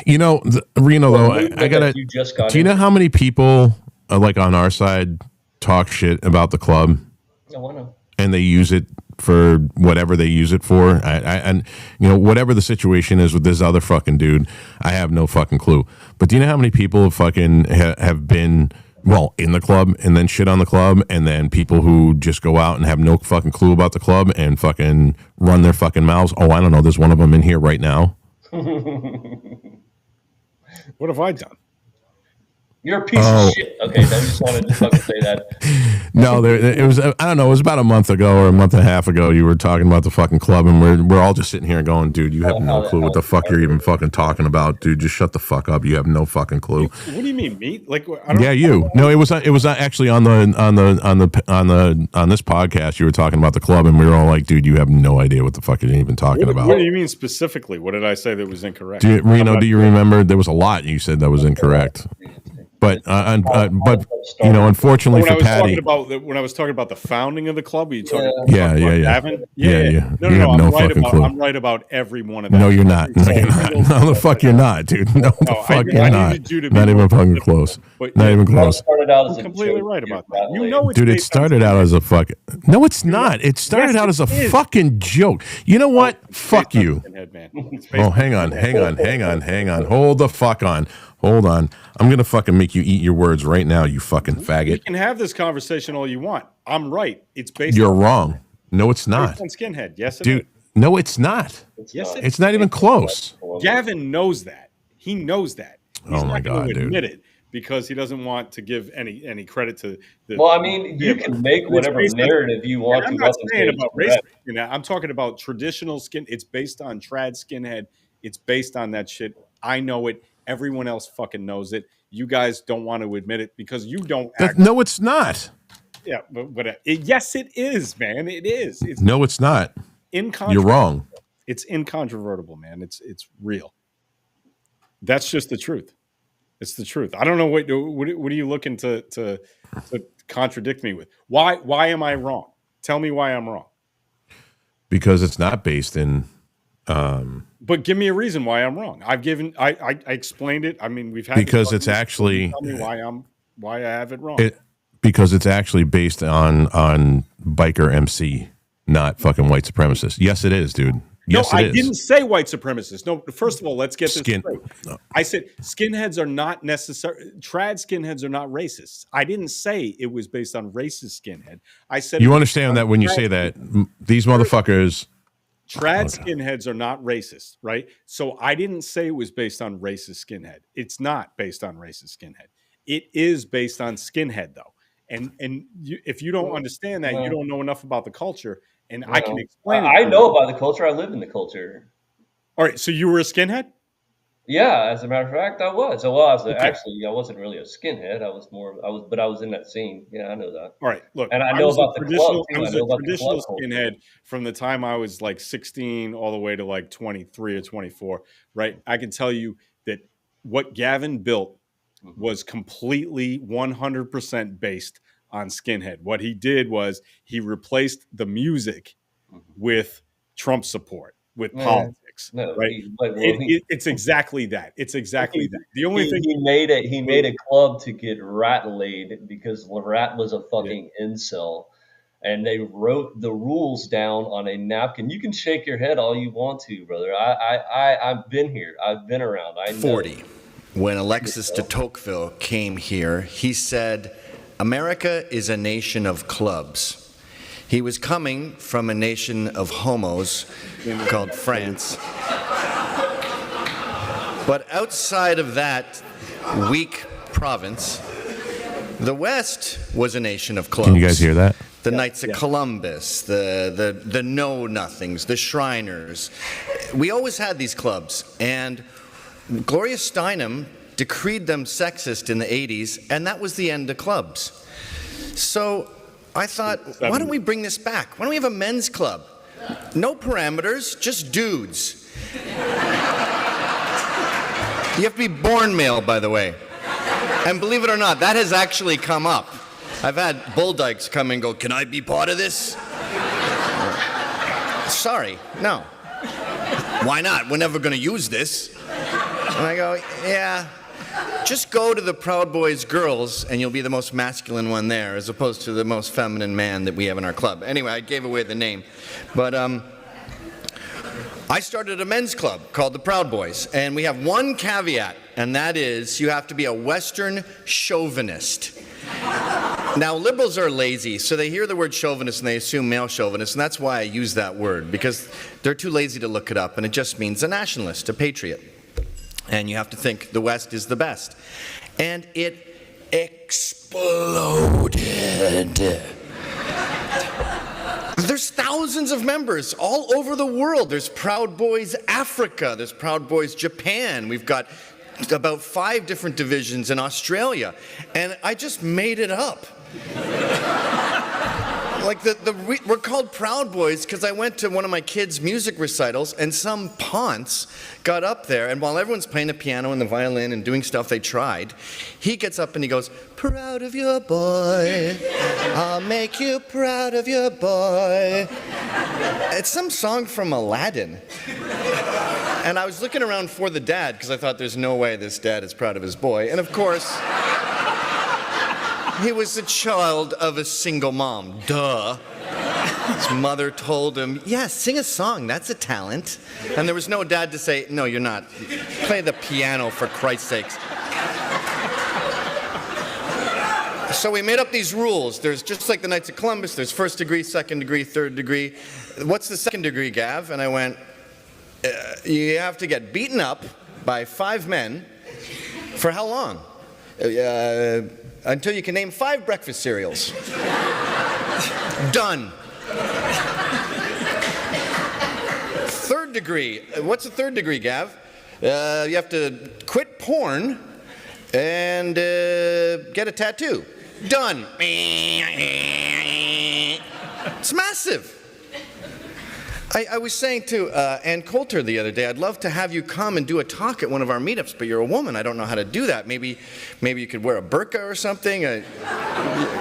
You know, Reno, though, I gotta. Do you know how many people, like on our side, talk shit about the club? No, I know. And they use it for whatever they use it for. And you know, whatever the situation is with this other fucking dude, I have no fucking clue. But do you know how many people have been in the club and then shit on the club, and then people who just go out and have no fucking clue about the club and fucking run their fucking mouths? Oh, I don't know. There's one of them in here right now. What have I done? You're a piece of shit. Okay, I just wanted to fucking say that. No, it was. I don't know. It was about a month ago or a month and a half ago. You were talking about the fucking club, and we're all just sitting here going, "Dude, you have no clue what the fuck you're even fucking talking about, dude. Just shut the fuck up. You have no fucking clue." What do you mean, me? Like, you. No, it was actually on this podcast. You were talking about the club, and we were all like, "Dude, you have no idea what the fuck you're even talking about." What do you mean specifically? What did I say that was incorrect? Reno, do you remember? There was a lot you said that was incorrect. But you know, unfortunately for Patty, when I was talking about the founding of the club, you talking about Gavin? Yeah. No, you have no fucking clue. I'm right about every one of them. No, you're not. No, the fuck you're not, dude. No, the fuck you're not. Not even fucking close. Not even close. I'm completely right about that. You know, dude, it started out as a fucking. No, it's not. It started out as a fucking joke. You know what? Fuck you. Oh, hang on. Hold the fuck on. Hold on. I'm going to fucking make you eat your words right now, you fucking faggot. You can have this conversation all you want. I'm right. It's based You're wrong. No, it's not. On skinhead. Yes, it Dude, is. No, it's not. It's not even close. Gavin knows that. He knows that. He's my God, dude. Admit it because he doesn't want to give any credit to the... Well, I mean, you can make whatever narrative you want to. I'm not saying about race. I'm talking about traditional skin. It's based on trad skinhead. It's based on that shit. I know it. Everyone else fucking knows it. You guys don't want to admit it because you don't. No, it's not. Yeah, but yes, it is, man. It is. No, it's not. You're wrong. It's incontrovertible, man. It's real. That's just the truth. It's the truth. I don't know what are you looking to contradict me with? Why am I wrong? Tell me why I'm wrong. Because it's not based in. But give me a reason why I'm wrong. I explained it. I mean, we've had because it's actually tell me why I have it wrong. Because it's actually based on biker MC, not fucking white supremacists. Yes, it is, dude. Yes, no, it I is. didn't say white supremacists. No, first of all, let's get this Skin- straight. I said skinheads are not necessary. Trad skinheads are not racists. I didn't say it was based on racist skinhead. I said You understand that when you say that, these motherfuckers. Trad skinheads are not racist, right? So I didn't say it was based on racist skinhead. It's not based on racist skinhead. It is based on skinhead, though. And if you don't understand that, you don't know enough about the culture. And I can explain it. I know about the culture. I live in the culture. All right. So you were a skinhead? Yeah, as a matter of fact, I was. Well, actually, I wasn't really a skinhead. I was in that scene. Yeah, I know that. All right, look, and I know about the club too. I was a traditional skinhead from the time I was like 16 all the way to like 23 or 24. Right, I can tell you that what Gavin built was completely 100% based on skinhead. What he did was he replaced the music with Trump support, with politics. No, right? It's exactly that. It's exactly that. The only thing he made a club to get Rat laid because Rat was a fucking incel, and they wrote the rules down on a napkin. You can shake your head all you want to, brother. I've been here. I've been around. I know. 40. When Alexis de Tocqueville came here, he said, "America is a nation of clubs." He was coming from a nation of homos called France. But outside of that weak province, the West was a nation of clubs. Can you guys hear that? The Knights of Columbus, the Know-Nothings, the Shriners. We always had these clubs. And Gloria Steinem decreed them sexist in the 80s, and that was the end of clubs. So I thought, why don't we bring this back? Why don't we have a men's club? No parameters, just dudes. You have to be born male, by the way. And believe it or not, that has actually come up. I've had bull dykes come and go, "Can I be part of this?" Sorry, no. Why not? We're never going to use this. And I go, yeah. Just go to the Proud Boys girls and you'll be the most masculine one there as opposed to the most feminine man that we have in our club. Anyway, I gave away the name. But I started a men's club called the Proud Boys. And we have one caveat, and that is you have to be a Western chauvinist. Now, liberals are lazy, so they hear the word chauvinist and they assume male chauvinist, and that's why I use that word, because they're too lazy to look it up, and it just means a nationalist, a patriot. And you have to think the West is the best. And it exploded. There's thousands of members all over the world. There's Proud Boys Africa. There's Proud Boys Japan. We've got about 5 different divisions in Australia. And I just made it up. Like we're called Proud Boys because I went to one of my kids' music recitals and some ponce got up there, and while everyone's playing the piano and the violin and doing stuff they tried, he gets up and he goes, "Proud of your boy, I'll make you proud of your boy." It's some song from Aladdin. And I was looking around for the dad because I thought there's no way this dad is proud of his boy. And of course, he was the child of a single mom. Duh. His mother told him, "Yeah, sing a song. That's a talent." And there was no dad to say, "No, you're not. Play the piano, for Christ's sakes." So we made up these rules. There's just like the Knights of Columbus. There's first degree, second degree, third degree. What's the second degree, Gav? And I went, you have to get beaten up by 5 men. For how long? Until you can name 5 breakfast cereals. Done. Third degree. What's the third degree, Gav? You have to quit porn and get a tattoo. Done. It's massive. I was saying to Ann Coulter the other day, I'd love to have you come and do a talk at one of our meetups, but you're a woman. I don't know how to do that. Maybe you could wear a burqa or something. Or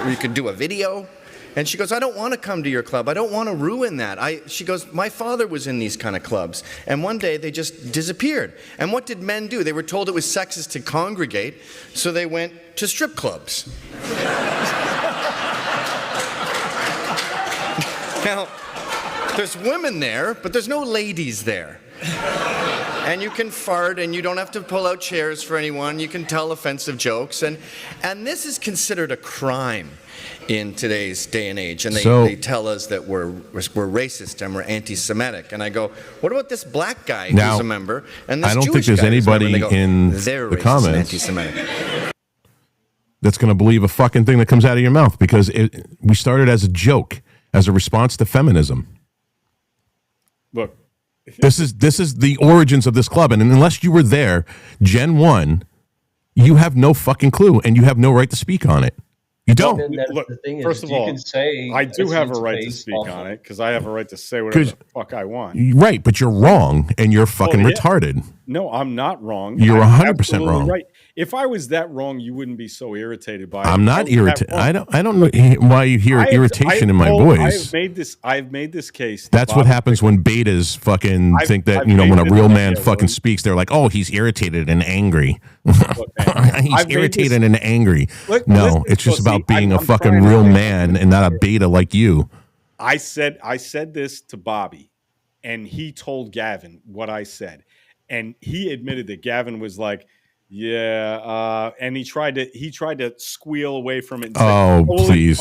you could do a video. And she goes, "I don't want to come to your club. I don't want to ruin that." She goes, "My father was in these kind of clubs. And one day they just disappeared. And what did men do? They were told it was sexist to congregate, so they went to strip clubs." Now, There's women there, but there's no ladies there. And you can fart, and you don't have to pull out chairs for anyone. You can tell offensive jokes, and this is considered a crime in today's day and age. And they tell us that we're racist and we're anti-Semitic. And I go, what about this black guy who's a member? And this I don't Jewish think there's guy who's a member? anybody And they go, in they're the racist and comments anti-Semitic. that's going to believe a fucking thing that comes out of your mouth, because we started as a joke, as a response to feminism. Look, this is the origins of this club, and unless you were there, Gen 1, you have no fucking clue, and you have no right to speak on it. You don't. Look, first of all, I do have a right to speak on it, because I have a right to say whatever the fuck I want. Right, but you're wrong, and you're fucking retarded. No, I'm not wrong. You're 100% wrong. Right. If I was that wrong, you wouldn't be so irritated by it. I'm not irritated. I don't know why you hear irritation in my voice. I've made this case. That's what happens when betas fucking think that, when a real man fucking speaks, they're like, oh, he's irritated and angry. He's irritated and angry. No, it's just about being a fucking real man and not a beta like you. I said this to Bobby, and he told Gavin what I said. And he admitted that Gavin was like, yeah, and he tried to squeal away from it. And say, please!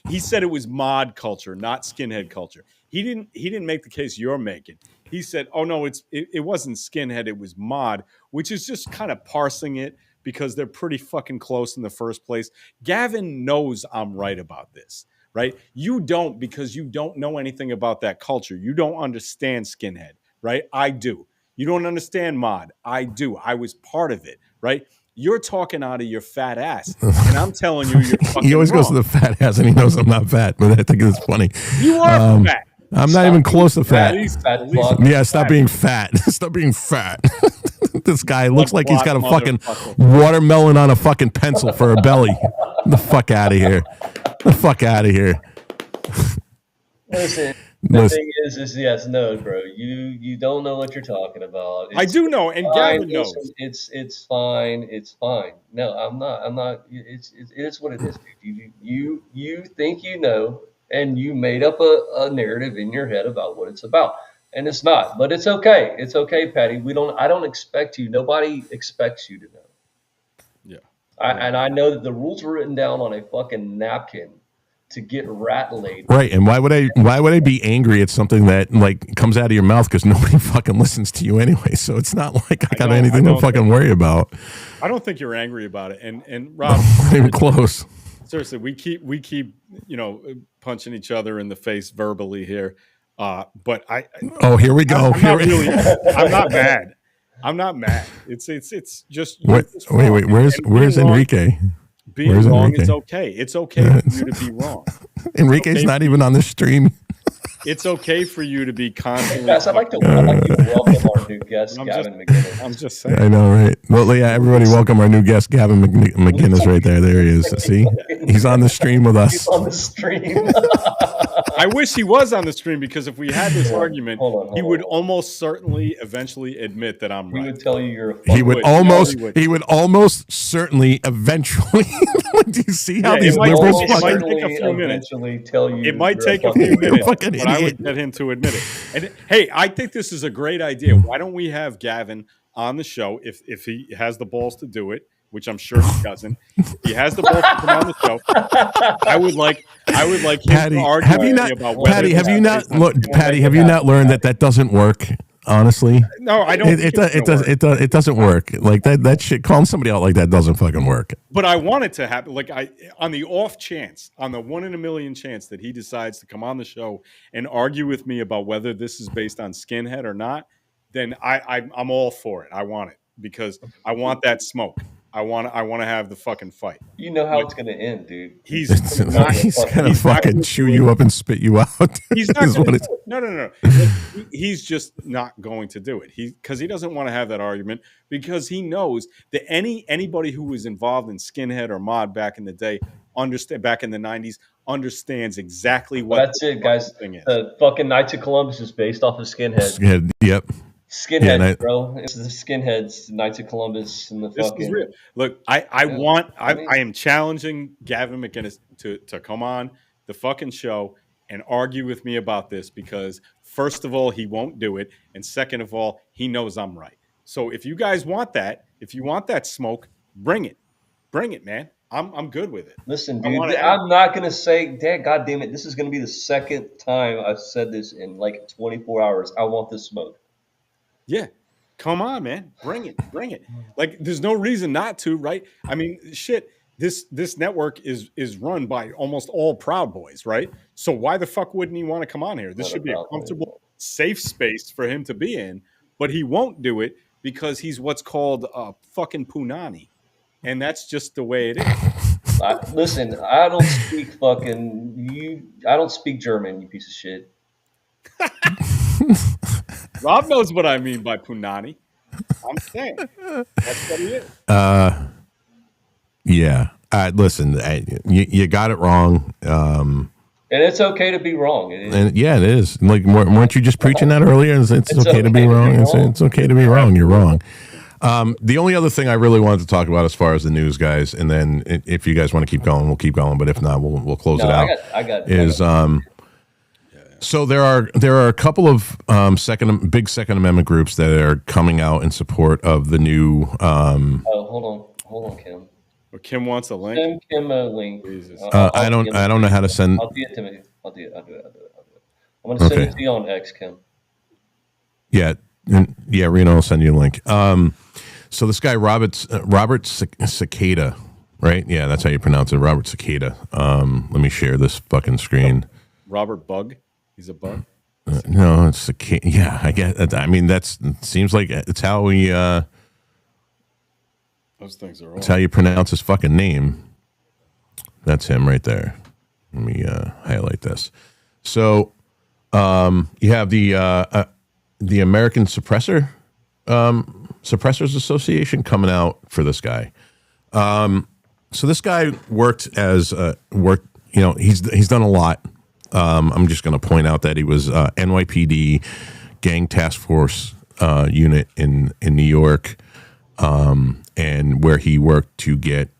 He said it was mod culture, not skinhead culture. He didn't make the case you're making. He said, oh no, it wasn't skinhead, it was mod, which is just kind of parsing it because they're pretty fucking close in the first place. Gavin knows I'm right about this, right? You don't, because you don't know anything about that culture. You don't understand skinhead, right? I do. You don't understand mod. I do. I was part of it, right? You're talking out of your fat ass, and I'm telling you, you're fucking He always wrong. goes to the fat ass, and he knows I'm not fat, but I think it's funny. You are fat. I'm not even close to fat. Yeah, Stop being fat. Stop being fat. This guy looks like he's got a fucking watermelon on a fucking pencil for a belly. Get the fuck out of here. Get the fuck out of here. Listen. The thing is yes, no, bro. You don't know what you're talking about. I do know, and Gavin knows. It's fine. It's fine. No, I'm not. It is what it is, dude. You think you know, and you made up a narrative in your head about what it's about, and it's not. But it's okay. It's okay, Patty. I don't expect you. Nobody expects you to know. Yeah. I know that the rules were written down on a fucking napkin to get rat laid. Right, and why would I be angry at something that like comes out of your mouth, because nobody fucking listens to you anyway, so it's not like I got anything to fucking worry about. I don't think you're angry about it, and Rob, not even close. Seriously, we keep punching each other in the face verbally here, but here we go. I'm not mad. I'm not mad. It's just wait. Where's Enrique? Being wrong is okay. It's okay for you to be wrong. Enrique's not even on the stream. It's okay for you to be constantly. Yes, I'd like to welcome our new guest, Gavin McGinnis. I'm just saying. I know, right? Well, yeah, everybody welcome our new guest, Gavin McGinnis, right there. There he is. See? He's on the stream with us. He's on the stream. I wish he was on the stream, because if we had this argument, he would almost certainly eventually admit that I'm right. He would tell you you're a He would almost certainly eventually. Do you see how these liberals fucking take a few minutes? Tell you it might take a few minutes, but I would get him to admit it. And hey, I think this is a great idea. Why don't we have Gavin on the show if he has the balls to do it, which I'm sure he doesn't. If he has the balls to come on the show, I would like him Patty, to argue about whether Patty, have you not learned that doesn't work? Honestly, no, I don't. It doesn't work. Like that shit. Calling somebody out like that doesn't fucking work. But I want it to happen. Like on the off chance, on the 1 in a million chance that he decides to come on the show and argue with me about whether this is based on skinhead or not, then I'm all for it. I want it, because I want that smoke. I want to have the fucking fight. You know how it's going to end, dude. He's gonna fucking chew you up and spit you out. He's not gonna, no. He's just not going to do it. Because he doesn't want to have that argument, because he knows that anybody who was involved in skinhead or mod back in the day, back in the 90s, understands exactly what. That's it, guys. The fucking Knights of Columbus is based off of skinhead. Yep. Skinheads, bro. It's the skinheads, Knights of Columbus, and the this fucking. Is real. Look, I am challenging Gavin McGinnis to come on the fucking show and argue with me about this because, first of all, he won't do it. And second of all, he knows I'm right. So if you guys want that, if you want that smoke, bring it. Bring it, man. I'm good with it. Listen, dude, I'm not going to say, Dad, God damn it, this is going to be the second time I've said this in like 24 hours. I want this smoke. Yeah. Come on, man. Bring it. Bring it. Like, there's no reason not to, right? I mean, shit, this network is run by almost all Proud Boys, right? So why the fuck wouldn't he want to come on here? This should be a comfortable, safe space for him to be in, but he won't do it because he's what's called a fucking punani. And that's just the way it is. Listen, I don't speak I don't speak German, you piece of shit. Rob knows what I mean by punani. I'm saying that's what he is. Yeah. Listen, you got it wrong. And it's okay to be wrong. And yeah, it is. Like, weren't you just preaching that earlier? It's okay to be wrong. It's okay to be wrong. You're wrong. The only other thing I really wanted to talk about as far as the news, guys, and then if you guys want to keep going, we'll keep going. But if not, we'll close it out. So there are a couple of big Second Amendment groups that are coming out in support of the new. Hold on, Kim. But Kim wants a link. Send Kim a link. I don't know how to send. I'll do it, Timothy. I'll do it. I'm going to send it to you on X, Kim. Yeah, Reno will send you a link. So this guy Robert Cicada, right? Yeah, that's how you pronounce it, Robert Cicada. Let me share this fucking screen. Robert Bug. He's a bug. No, it's Cicada. Yeah, I get. I mean, seems like it's how we. Those things are. That's how you pronounce his fucking name. That's him right there. Let me highlight this. So, you have the American Suppressors Association coming out for this guy. So this guy he's done a lot. I'm just going to point out that he was NYPD gang task force unit in New York, and where he worked to get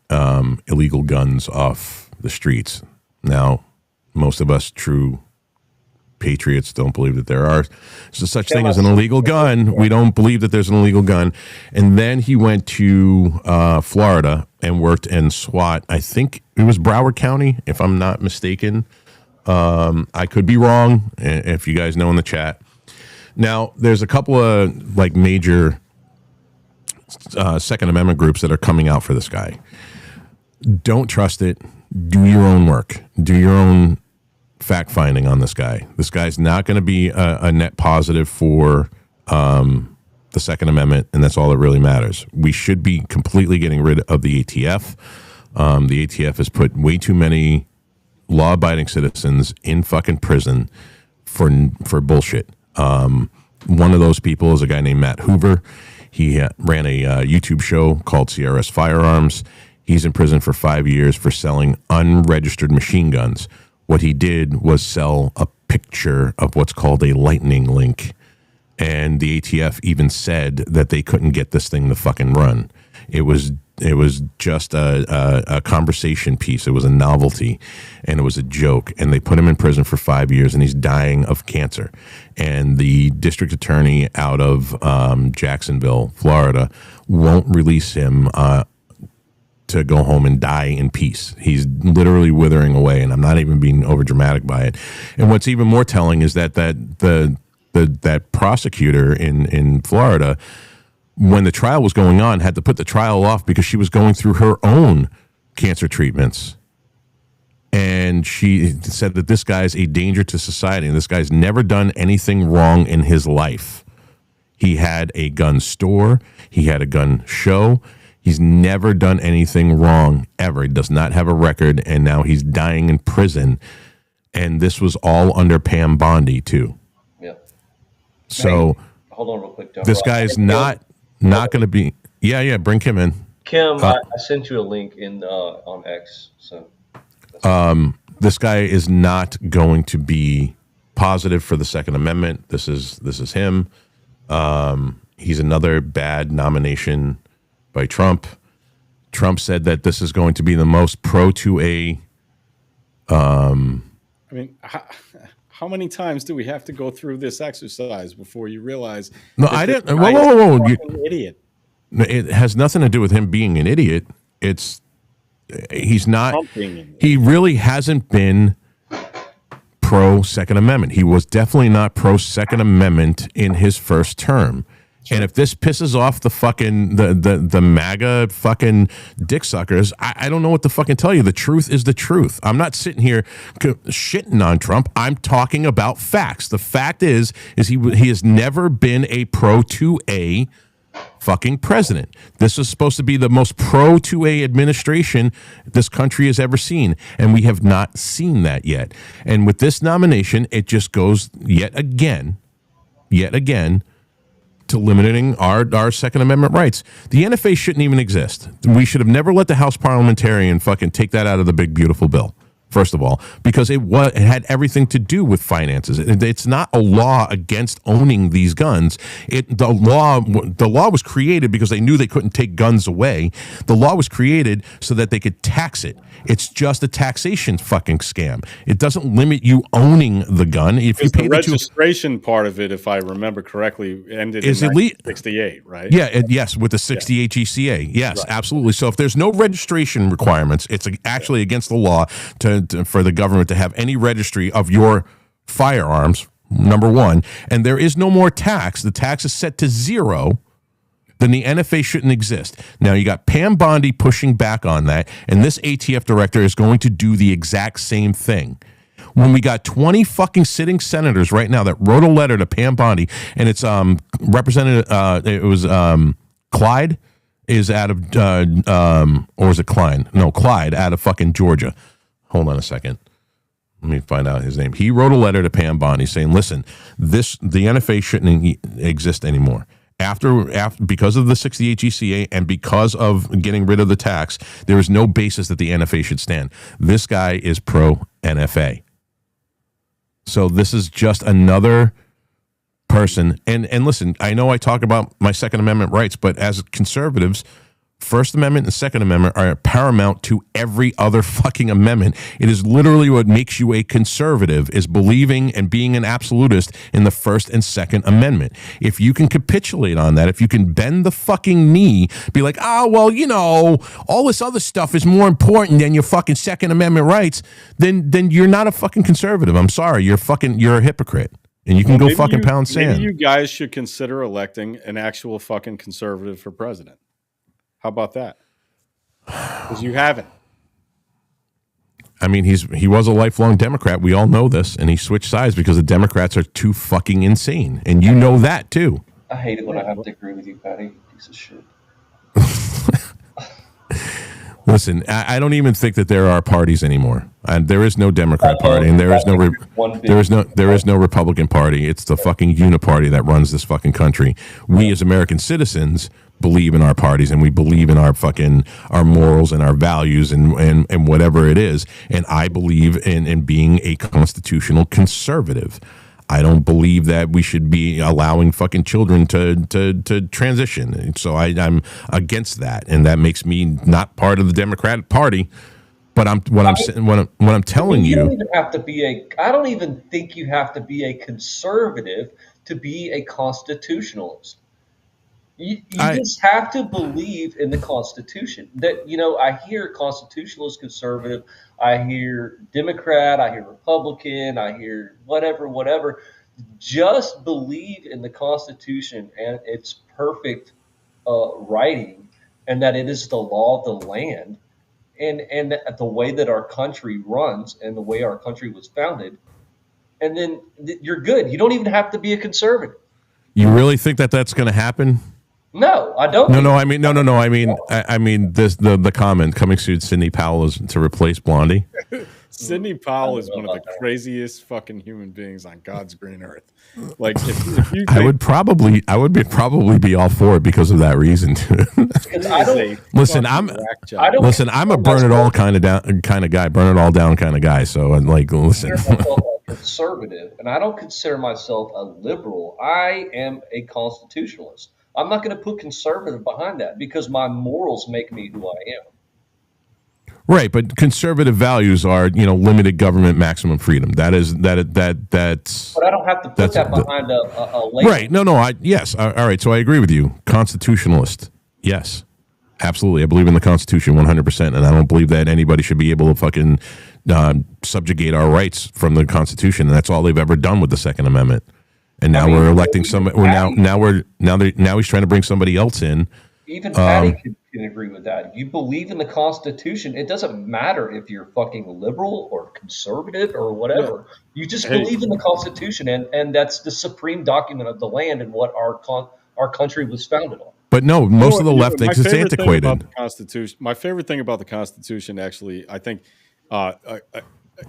illegal guns off the streets. Now, most of us true patriots don't believe that there are such thing as an illegal gun. We don't believe that there's an illegal gun. And then he went to Florida and worked in SWAT. I think it was Broward County, if I'm not mistaken. I could be wrong, if you guys know in the chat. Now, there's a couple of like major Second Amendment groups that are coming out for this guy. Don't trust it. Do your own work. Do your own fact finding on this guy. This guy's not going to be a net positive for the Second Amendment, and that's all that really matters. We should be completely getting rid of the ATF. The ATF has put way too many law-abiding citizens in fucking prison for bullshit. One of those people is a guy named Matt Hoover. He ran a YouTube show called CRS Firearms. He's in prison for 5 years for selling unregistered machine guns. What he did was sell a picture of what's called a lightning link. And the ATF even said that they couldn't get this thing to fucking run. It was just a conversation piece. It was a novelty, and it was a joke. And they put him in prison for 5 years, and he's dying of cancer. And the district attorney out of Jacksonville, Florida, won't release him to go home and die in peace. He's literally withering away, and I'm not even being overdramatic by it. And what's even more telling is that that prosecutor in Florida, when the trial was going on, had to put the trial off because she was going through her own cancer treatments. And she said that this guy's a danger to society, and this guy's never done anything wrong in his life. He had a gun store. He had a gun show. He's never done anything wrong, ever. He does not have a record, and now he's dying in prison. And this was all under Pam Bondi, too. Yeah. So, hold on real quick, John. This guy's not going to be... Yeah, bring Kim in. Kim, I sent you a link on X. So, this guy is not going to be positive for the Second Amendment. This is him. He's another bad nomination by Trump. Trump said that this is going to be the most pro-2A I mean, how many times do we have to go through this exercise before you realize? No, I didn't. Whoa. Idiot. It has nothing to do with him being an idiot. He's not. He really hasn't been pro Second Amendment. He was definitely not pro Second Amendment in his first term. Sure. And if this pisses off the fucking the MAGA fucking dick suckers, I don't know what to fucking tell you. The truth is the truth. I'm not sitting here shitting on Trump. I'm talking about facts. The fact is he has never been a pro 2A fucking president. This is supposed to be the most pro 2A administration this country has ever seen, and we have not seen that yet. And with this nomination, it just goes yet again to limiting our Second Amendment rights. The NFA shouldn't even exist. We should have never let the House parliamentarian fucking take that out of the big beautiful bill. First of all, because it had everything to do with finances. It's not a law against owning these guns. The law was created because they knew they couldn't take guns away. The law was created so that they could tax it. It's just a taxation fucking scam. It doesn't limit you owning the gun. If you pay the registration part of it, if I remember correctly, ended in 1968, right? Yeah, yes, with the 68 GCA. Yes, right. Absolutely. So if there's no registration requirements, it's actually against the law for the government to have any registry of your firearms, number one. And there is no more tax. The tax is set to zero. Then the NFA shouldn't exist. Now, you got Pam Bondi pushing back on that, and this ATF director is going to do the exact same thing. When we got 20 fucking sitting senators right now that wrote a letter to Pam Bondi, and it's Representative, it was Clyde is out of, or is it Klein? No, Clyde out of fucking Georgia. Hold on a second. Let me find out his name. He wrote a letter to Pam Bondi saying, listen, the NFA shouldn't exist anymore. After because of the 68 GCA and because of getting rid of the tax, there is no basis that the NFA should stand. This guy is pro NFA. So this is just another person. And listen, I know I talk about my Second Amendment rights, but as conservatives, First Amendment and Second Amendment are paramount to every other fucking amendment. It is literally what makes you a conservative, is believing and being an absolutist in the First and Second Amendment. If you can capitulate on that, if you can bend the fucking knee, be like, well, all this other stuff is more important than your fucking Second Amendment rights, then you're not a fucking conservative. I'm sorry, you're a hypocrite. And you can go fucking pound sand. Maybe you guys should consider electing an actual fucking conservative for president. How about that? Because you haven't. I mean, he was a lifelong Democrat. We all know this, and he switched sides because the Democrats are too fucking insane, and you know that too. I hate it when I have to agree with you, Patty. Piece of shit. Listen, I don't even think that there are parties anymore. And there is no Democrat party, and there is no Republican Party. It's the fucking uniparty that runs this fucking country. We as American citizens believe in our parties, and we believe in our morals and our values and whatever it is. And I believe in being a constitutional conservative. I don't believe that we should be allowing fucking children to transition. So I'm against that, and that makes me not part of the Democratic Party. But what I'm telling you, don't even have to be I don't even think you have to be a conservative to be a constitutionalist. You just have to believe in the Constitution. That I hear constitutionalist, conservative, I hear Democrat, I hear Republican, I hear whatever. Just believe in the Constitution and its perfect writing, and that it is the law of the land, and the way that our country runs and the way our country was founded, and then you're good. You don't even have to be a conservative. You really think that that's going to happen? No, I don't. No. I mean, no. I mean, the comment coming soon. Sidney Powell is to replace Blondie. Sidney Powell is one of the craziest fucking human beings on God's green earth. Like, if you I would probably be all for it because of that reason. Listen, I'm a burn it all kind of guy, burn it all down kind of guy. So I'm like, listen. Conservative, and I don't consider myself a liberal. I am a constitutionalist. I'm not going to put conservative behind that because my morals make me who I am. Right, but conservative values are, limited government, maximum freedom. That's. But I don't have to put that behind a label. Right. No. Yes. All right. So I agree with you. Constitutionalist. Yes. Absolutely. I believe in the Constitution 100%, and I don't believe that anybody should be able to fucking subjugate our rights from the Constitution, and that's all they've ever done with the Second Amendment. And now we're electing somebody. Now he's trying to bring somebody else in. Even Patty can agree with that. You believe in the Constitution. It doesn't matter if you're fucking liberal or conservative or whatever. Yeah. You just believe in the Constitution, and that's the supreme document of the land and what our country was founded on. But no, most of the left thinks it's antiquated. My favorite thing about the Constitution, actually, I think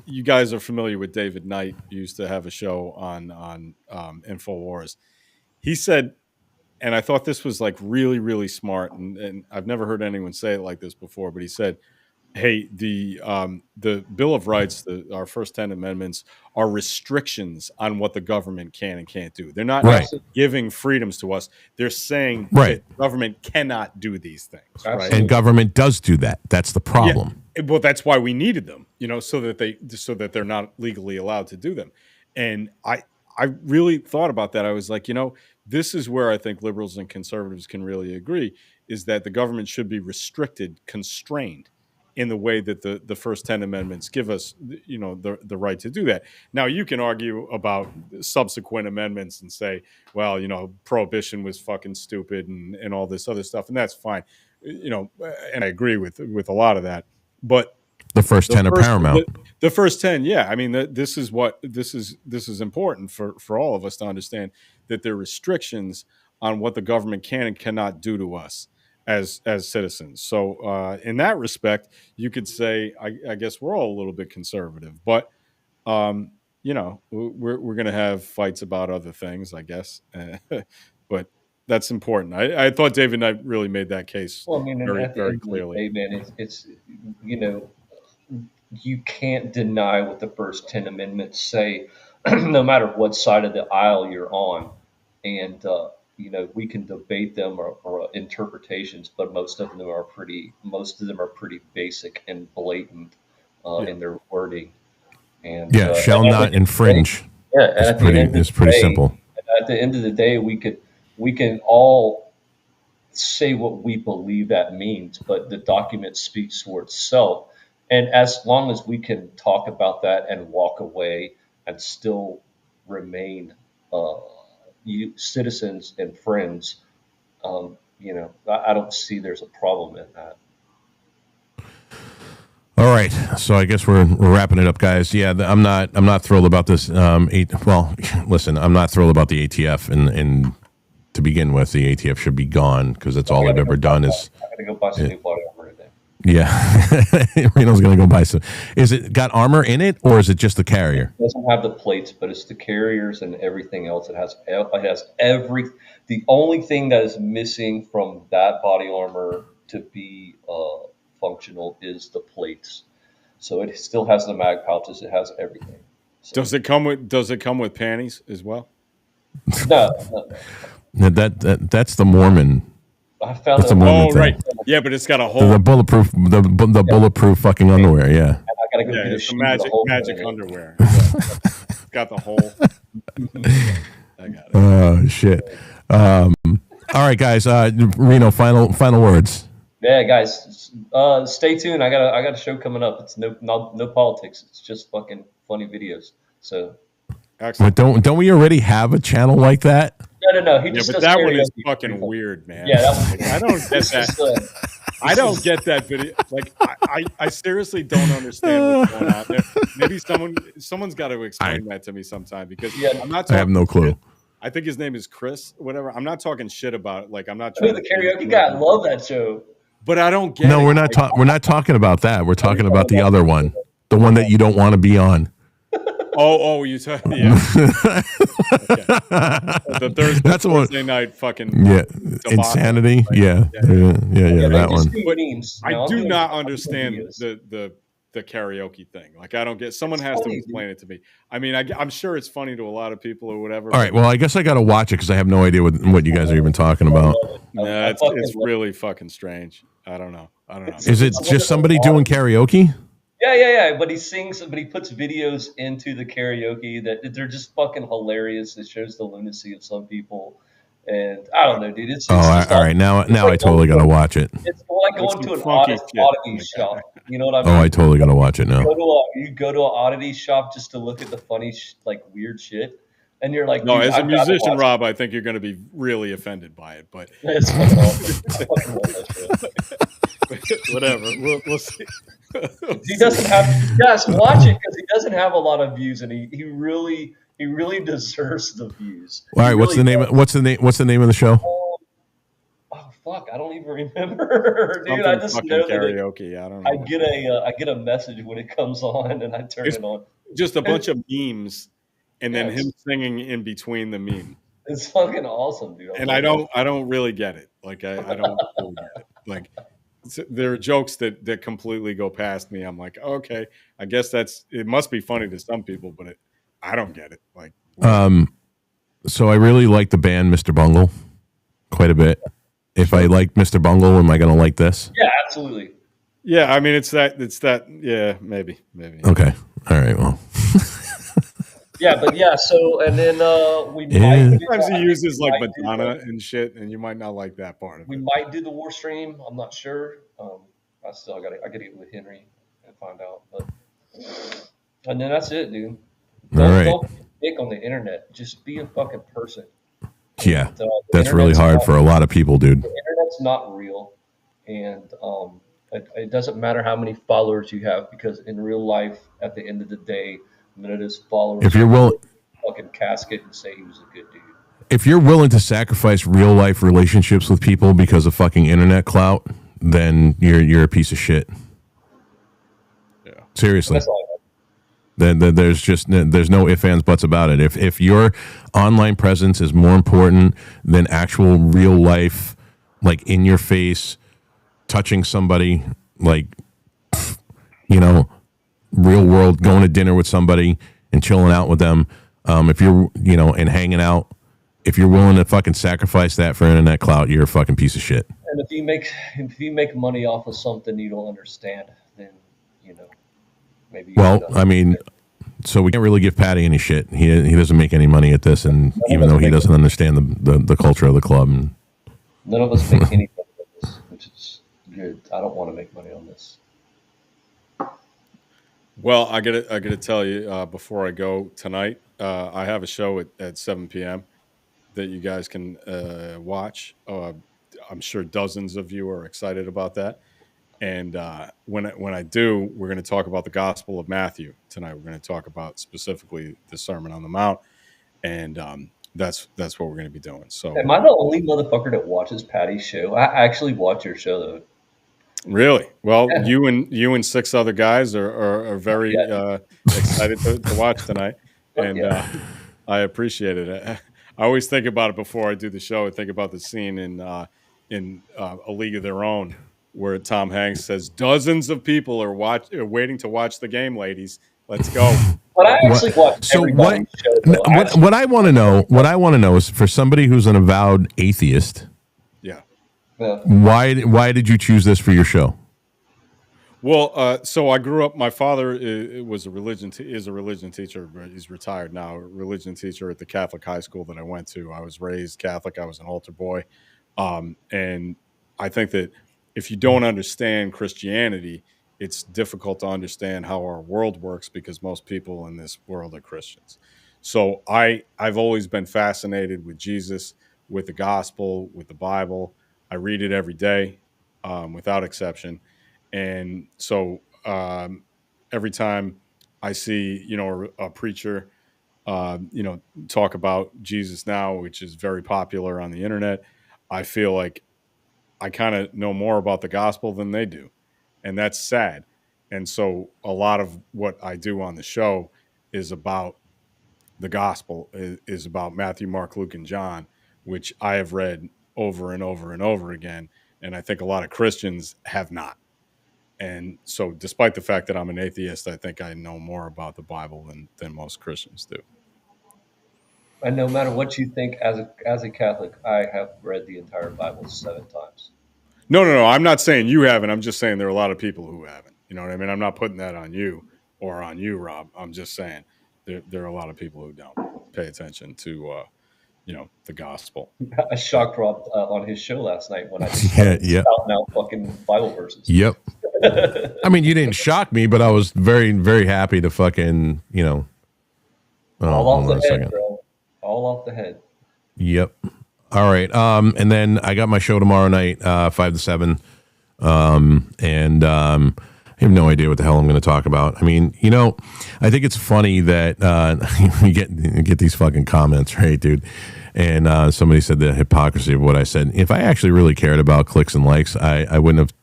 you guys are familiar with David Knight. He used to have a show on InfoWars. He said, and I thought this was like really, really smart, and I've never heard anyone say it like this before, but he said, hey, the Bill of Rights, our first 10 amendments, are restrictions on what the government can and can't do. They're not giving freedoms to us. They're saying that the government cannot do these things. Right? And government does do that. That's the problem. Yeah. Well, that's why we needed them, so that they're not legally allowed to do them. And I really thought about that. I was like, this is where I think liberals and conservatives can really agree, is that the government should be restricted, constrained in the way that the first 10 amendments give us, the right to do that. Now, you can argue about subsequent amendments and say, well, prohibition was fucking stupid and all this other stuff, and that's fine, and I agree with a lot of that. But the first 10 are paramount. The first 10, yeah. I mean, this is important for all of us to understand that there are restrictions on what the government can and cannot do to us as citizens. So in that respect, you could say, I guess we're all a little bit conservative, but we're going to have fights about other things, I guess. But that's important. I thought David Knight really made that case very, very clearly. Man, it's you can't deny what the first 10 amendments say, no matter what side of the aisle you're on. And, we can debate them or interpretations, but most of them are pretty basic and blatant in their wording. And shall not infringe. It's pretty simple. At the end of the day, we can all say what we believe that means, but the document speaks for itself. And as long as we can talk about that and walk away and still remain citizens and friends, I don't see there's a problem in that. All right, so I guess we're wrapping it up, guys. Yeah, I'm not thrilled about this. Listen, I'm not thrilled about the ATF, and to begin with, the ATF should be gone because that's all they've ever done is. I'm gonna go buy some new body armor today. Yeah, Reno's gonna go buy some. Is it got armor in it, or is it just the carrier? It doesn't have the plates, but it's the carriers and everything else. It has every. The only thing that is missing from that body armor to be functional is the plates. So it still has the mag pouches. It has everything. So, Does it come with panties as well? No. That's the Mormon. I found it. Oh, right. Yeah, but it's got a hole. The bulletproof, the bulletproof fucking underwear. Yeah. And I gotta go get it's the magic underwear. It's got the hole. I got it. Oh shit. All right, guys. Reno, final words. Yeah, guys. Stay tuned. I got a show coming up. It's no politics. It's just fucking funny videos. So. Excellent. But don't we already have a channel like that? No. He just but that one is fucking weird, man. Yeah, that one. I don't get that. I don't get that video. Like, I seriously don't understand what's going on there. Maybe someone's got to explain that to me sometime because I'm not talking I have no clue. Shit. I think his name is Chris, whatever. I'm not talking shit about it. Like, I'm not trying. The karaoke guy, I love that show. But I don't get. No, we're not talking about that. We're talking about the other one, the one that you don't want to be on. You talk. Yeah. Okay. The Thursday night fucking insanity. Yeah, that one. But I do not understand the karaoke thing. Like, I don't get. Someone has to explain it to me. I mean, I'm sure it's funny to a lot of people or whatever. All right. Well, I guess I got to watch it because I have no idea what you guys are even talking about. Nah, it's really fucking strange. I don't know. Is it just somebody doing karaoke? Yeah. But he sings, but he puts videos into the karaoke that they're just fucking hilarious. It shows the lunacy of some people, and I don't know, dude. It's all just right. Now I totally got to watch it. It's like going to an oddity shop. You know what I mean? Oh, I totally got to watch it now. You go to an oddity shop just to look at the funny, like weird shit, and you're like, no. Dude, As a musician, Rob, I think you're going to be really offended by it, but it's fucking awesome. I fucking love that shit. Whatever. We'll see. He doesn't have. Yes, watch it because he doesn't have a lot of views, and he really deserves the views. All right, what's the name? What's the name of the show? Oh fuck, I don't even remember, dude. I just know karaoke. I don't know. I get a message when it comes on, and I turn it on. Just a bunch of memes, and then him singing in between the meme. It's fucking awesome, dude. And I don't really get it. Like I don't really get it. Like there are jokes that completely go past me. I'm like, okay, I guess it must be funny to some people, but I don't get it. Like, so I really like the band Mr. Bungle quite a bit. If I like Mr. Bungle, am I going to like this? Yeah, absolutely. Yeah, I mean, it's that. Yeah, maybe. Okay. All right. Well. So and then we might. Sometimes he uses like Madonna and shit, and you might not like that part of it. We might do the war stream. I'm not sure. I gotta get with Henry and find out. But and then that's it, dude. Don't be on the internet. Just be a fucking person. Yeah, that's really hard for a lot of people, dude. The internet's not real, and it doesn't matter how many followers you have because in real life, at the end of the day, none of his followers. If you're willing, fucking casket and say he was a good dude. If you're willing to sacrifice real life relationships with people because of fucking internet clout, then you're a piece of shit. Yeah, seriously. That's all I Then there's no ifs, ands, buts about it. If your online presence is more important than actual real life, like in your face, touching somebody, like, real world, going to dinner with somebody and chilling out with them, if you're, and hanging out, if you're willing to fucking sacrifice that for internet clout, you're a fucking piece of shit. And if you make money off of something you don't understand, then maybe. Well, I mean, so we can't really give Patty any shit. He doesn't make any money at this, and even though he doesn't understand the culture of the club, and none of us make any money on this, which is good. I don't want to make money on this. Well, I gotta tell you before I go tonight, I have a show at 7 p.m. that you guys can watch. I'm sure dozens of you are excited about that. And when I do, we're going to talk about the Gospel of Matthew tonight. We're going to talk about specifically the Sermon on the Mount, and that's what we're going to be doing. So, am I the only motherfucker that watches Patty's show? I actually watch your show though. Really? Well, yeah. you and 6 other guys are very excited to watch tonight, and I appreciate it. I always think about it before I do the show. I think about the scene in A League of Their Own, where Tom Hanks says, "Dozens of people are waiting to watch the game, ladies. Let's go." But I actually watch everybody's show. What I want to know is, for somebody who's an avowed atheist, why did you choose this for your show? Well, so I grew up. My father is a religion teacher. He's retired now. A religion teacher at the Catholic high school that I went to. I was raised Catholic. I was an altar boy, and I think that if you don't understand Christianity, it's difficult to understand how our world works because most people in this world are Christians. So I've always been fascinated with Jesus, with the gospel, with the Bible. I read it every day, without exception. And so every time I see, a preacher, talk about Jesus now, which is very popular on the internet, I feel like I kind of know more about the gospel than they do. And that's sad. And so a lot of what I do on the show is about the gospel, is about Matthew, Mark, Luke, and John, which I have read over and over and over again. And I think a lot of Christians have not. And so despite the fact that I'm an atheist, I think I know more about the Bible than most Christians do. And no matter what you think, as a Catholic, I have read the entire Bible 7 times. No. I'm not saying you haven't. I'm just saying there are a lot of people who haven't. You know what I mean? I'm not putting that on you or on you, Rob. I'm just saying there are a lot of people who don't pay attention to, the gospel. I shocked Rob on his show last night when I just spouting out fucking Bible verses. Yep. I mean, you didn't shock me, but I was very, very happy to fucking, all off the head, bro. All off the head. Yep. All right. And then I got my show tomorrow night, 5 to 7. And I have no idea what the hell I'm going to talk about. I mean, I think it's funny that you get these fucking comments, right, dude? And somebody said the hypocrisy of what I said. If I actually really cared about clicks and likes, I wouldn't have.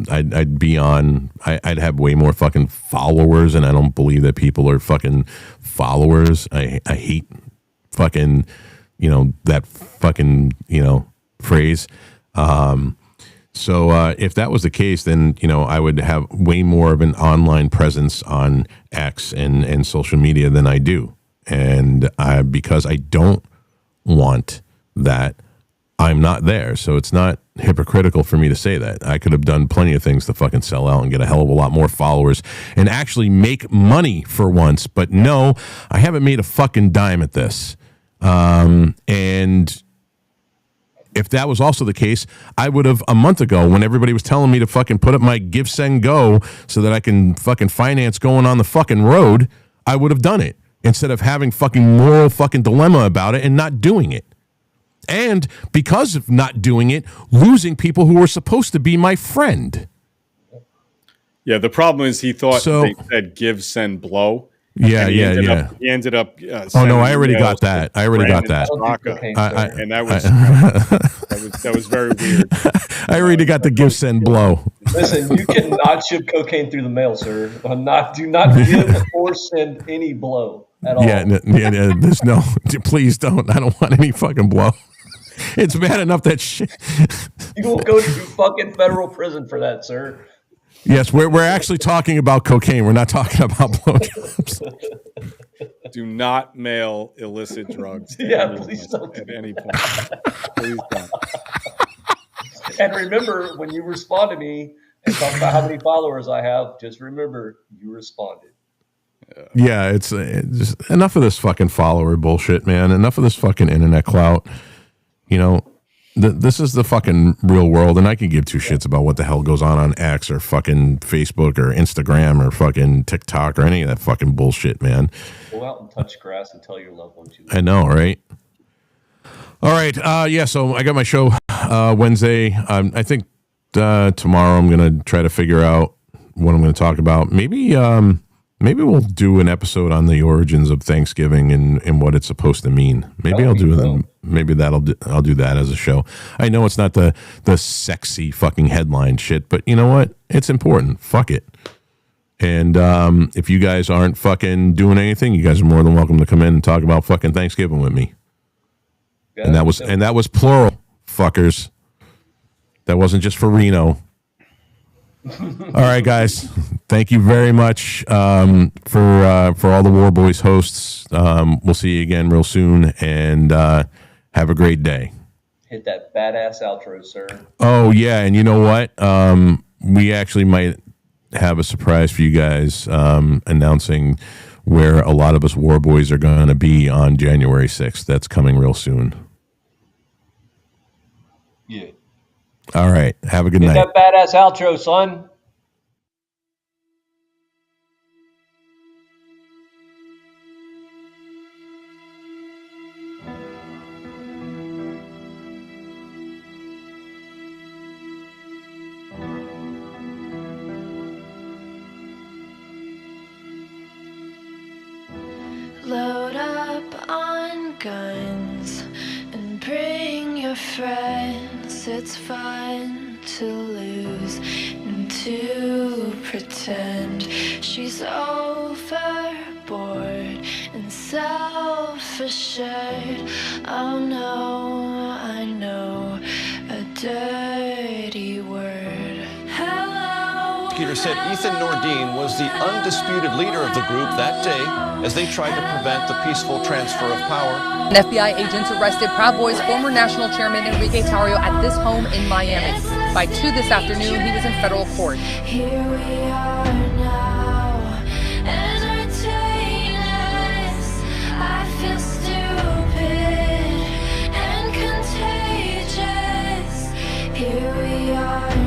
I'd be on. I'd have way more fucking followers, and I don't believe that people are fucking followers. I hate fucking that fucking phrase. So if that was the case, then I would have way more of an online presence on X and social media than I do, and because I don't want that, I'm not there. So it's not hypocritical for me to say that. I could have done plenty of things to fucking sell out and get a hell of a lot more followers and actually make money for once. But no, I haven't made a fucking dime at this. And if that was also the case, I would have a month ago when everybody was telling me to fucking put up my Give, Send, Go so that I can fucking finance going on the fucking road, I would have done it instead of having fucking moral fucking dilemma about it and not doing it. And because of not doing it, losing people who were supposed to be my friend. Yeah, the problem is he thought they said give, send, blow. Yeah. He ended up. Oh no, I already got that. And that was very weird. I already got the give, send, blow. Listen, you cannot ship cocaine through the mail, sir. Do not give or send any blow at all. Yeah. There's no. Please don't. I don't want any fucking blow. It's bad enough that shit. You will go to fucking federal prison for that, sir. Yes, we're actually talking about cocaine. We're not talking about blowjobs. Do not mail illicit drugs. Please don't. At any point. Please don't. And remember, when you respond to me and talk about how many followers I have, just remember you responded. Yeah, it's just enough of this fucking follower bullshit, man. Enough of this fucking internet clout. This is the fucking real world, and I can give two shits about what the hell goes on X or fucking Facebook or Instagram or fucking TikTok or any of that fucking bullshit, man. Go out and touch grass and tell your loved ones you love. I know, right? All right, so I got my show Wednesday. I think tomorrow I'm going to try to figure out what I'm going to talk about. Maybe we'll do an episode on the origins of Thanksgiving and what it's supposed to mean. Maybe I'll do it. Maybe I'll do that as a show. I know it's not the sexy fucking headline shit, but you know what? It's important. Fuck it. And if you guys aren't fucking doing anything, you guys are more than welcome to come in and talk about fucking Thanksgiving with me. Yeah, and that was plural, fuckers. That wasn't just for Reno. All right, guys. Thank you very much for all the War Boys hosts. We'll see you again real soon, and have a great day. Hit that badass outro, sir. Oh yeah, and you know what? We actually might have a surprise for you guys, announcing where a lot of us War Boys are going to be on January 6th. That's coming real soon. Yeah. All right. Have a good night. That badass outro, son. Load up on guns and bring your friends. It's fun to lose and to pretend she's overboard and self-assured. Oh no, I know a dirty word. Hello. Peter said Ethan Nordine was the undisputed leader of the group that day as they tried to prevent the peaceful transfer of power. FBI agents arrested Proud Boys former national chairman Enrique Tarrio at this home in Miami. By 2 this afternoon, he was in federal court. Here we are now, entertain us. I feel stupid and contagious. Here we are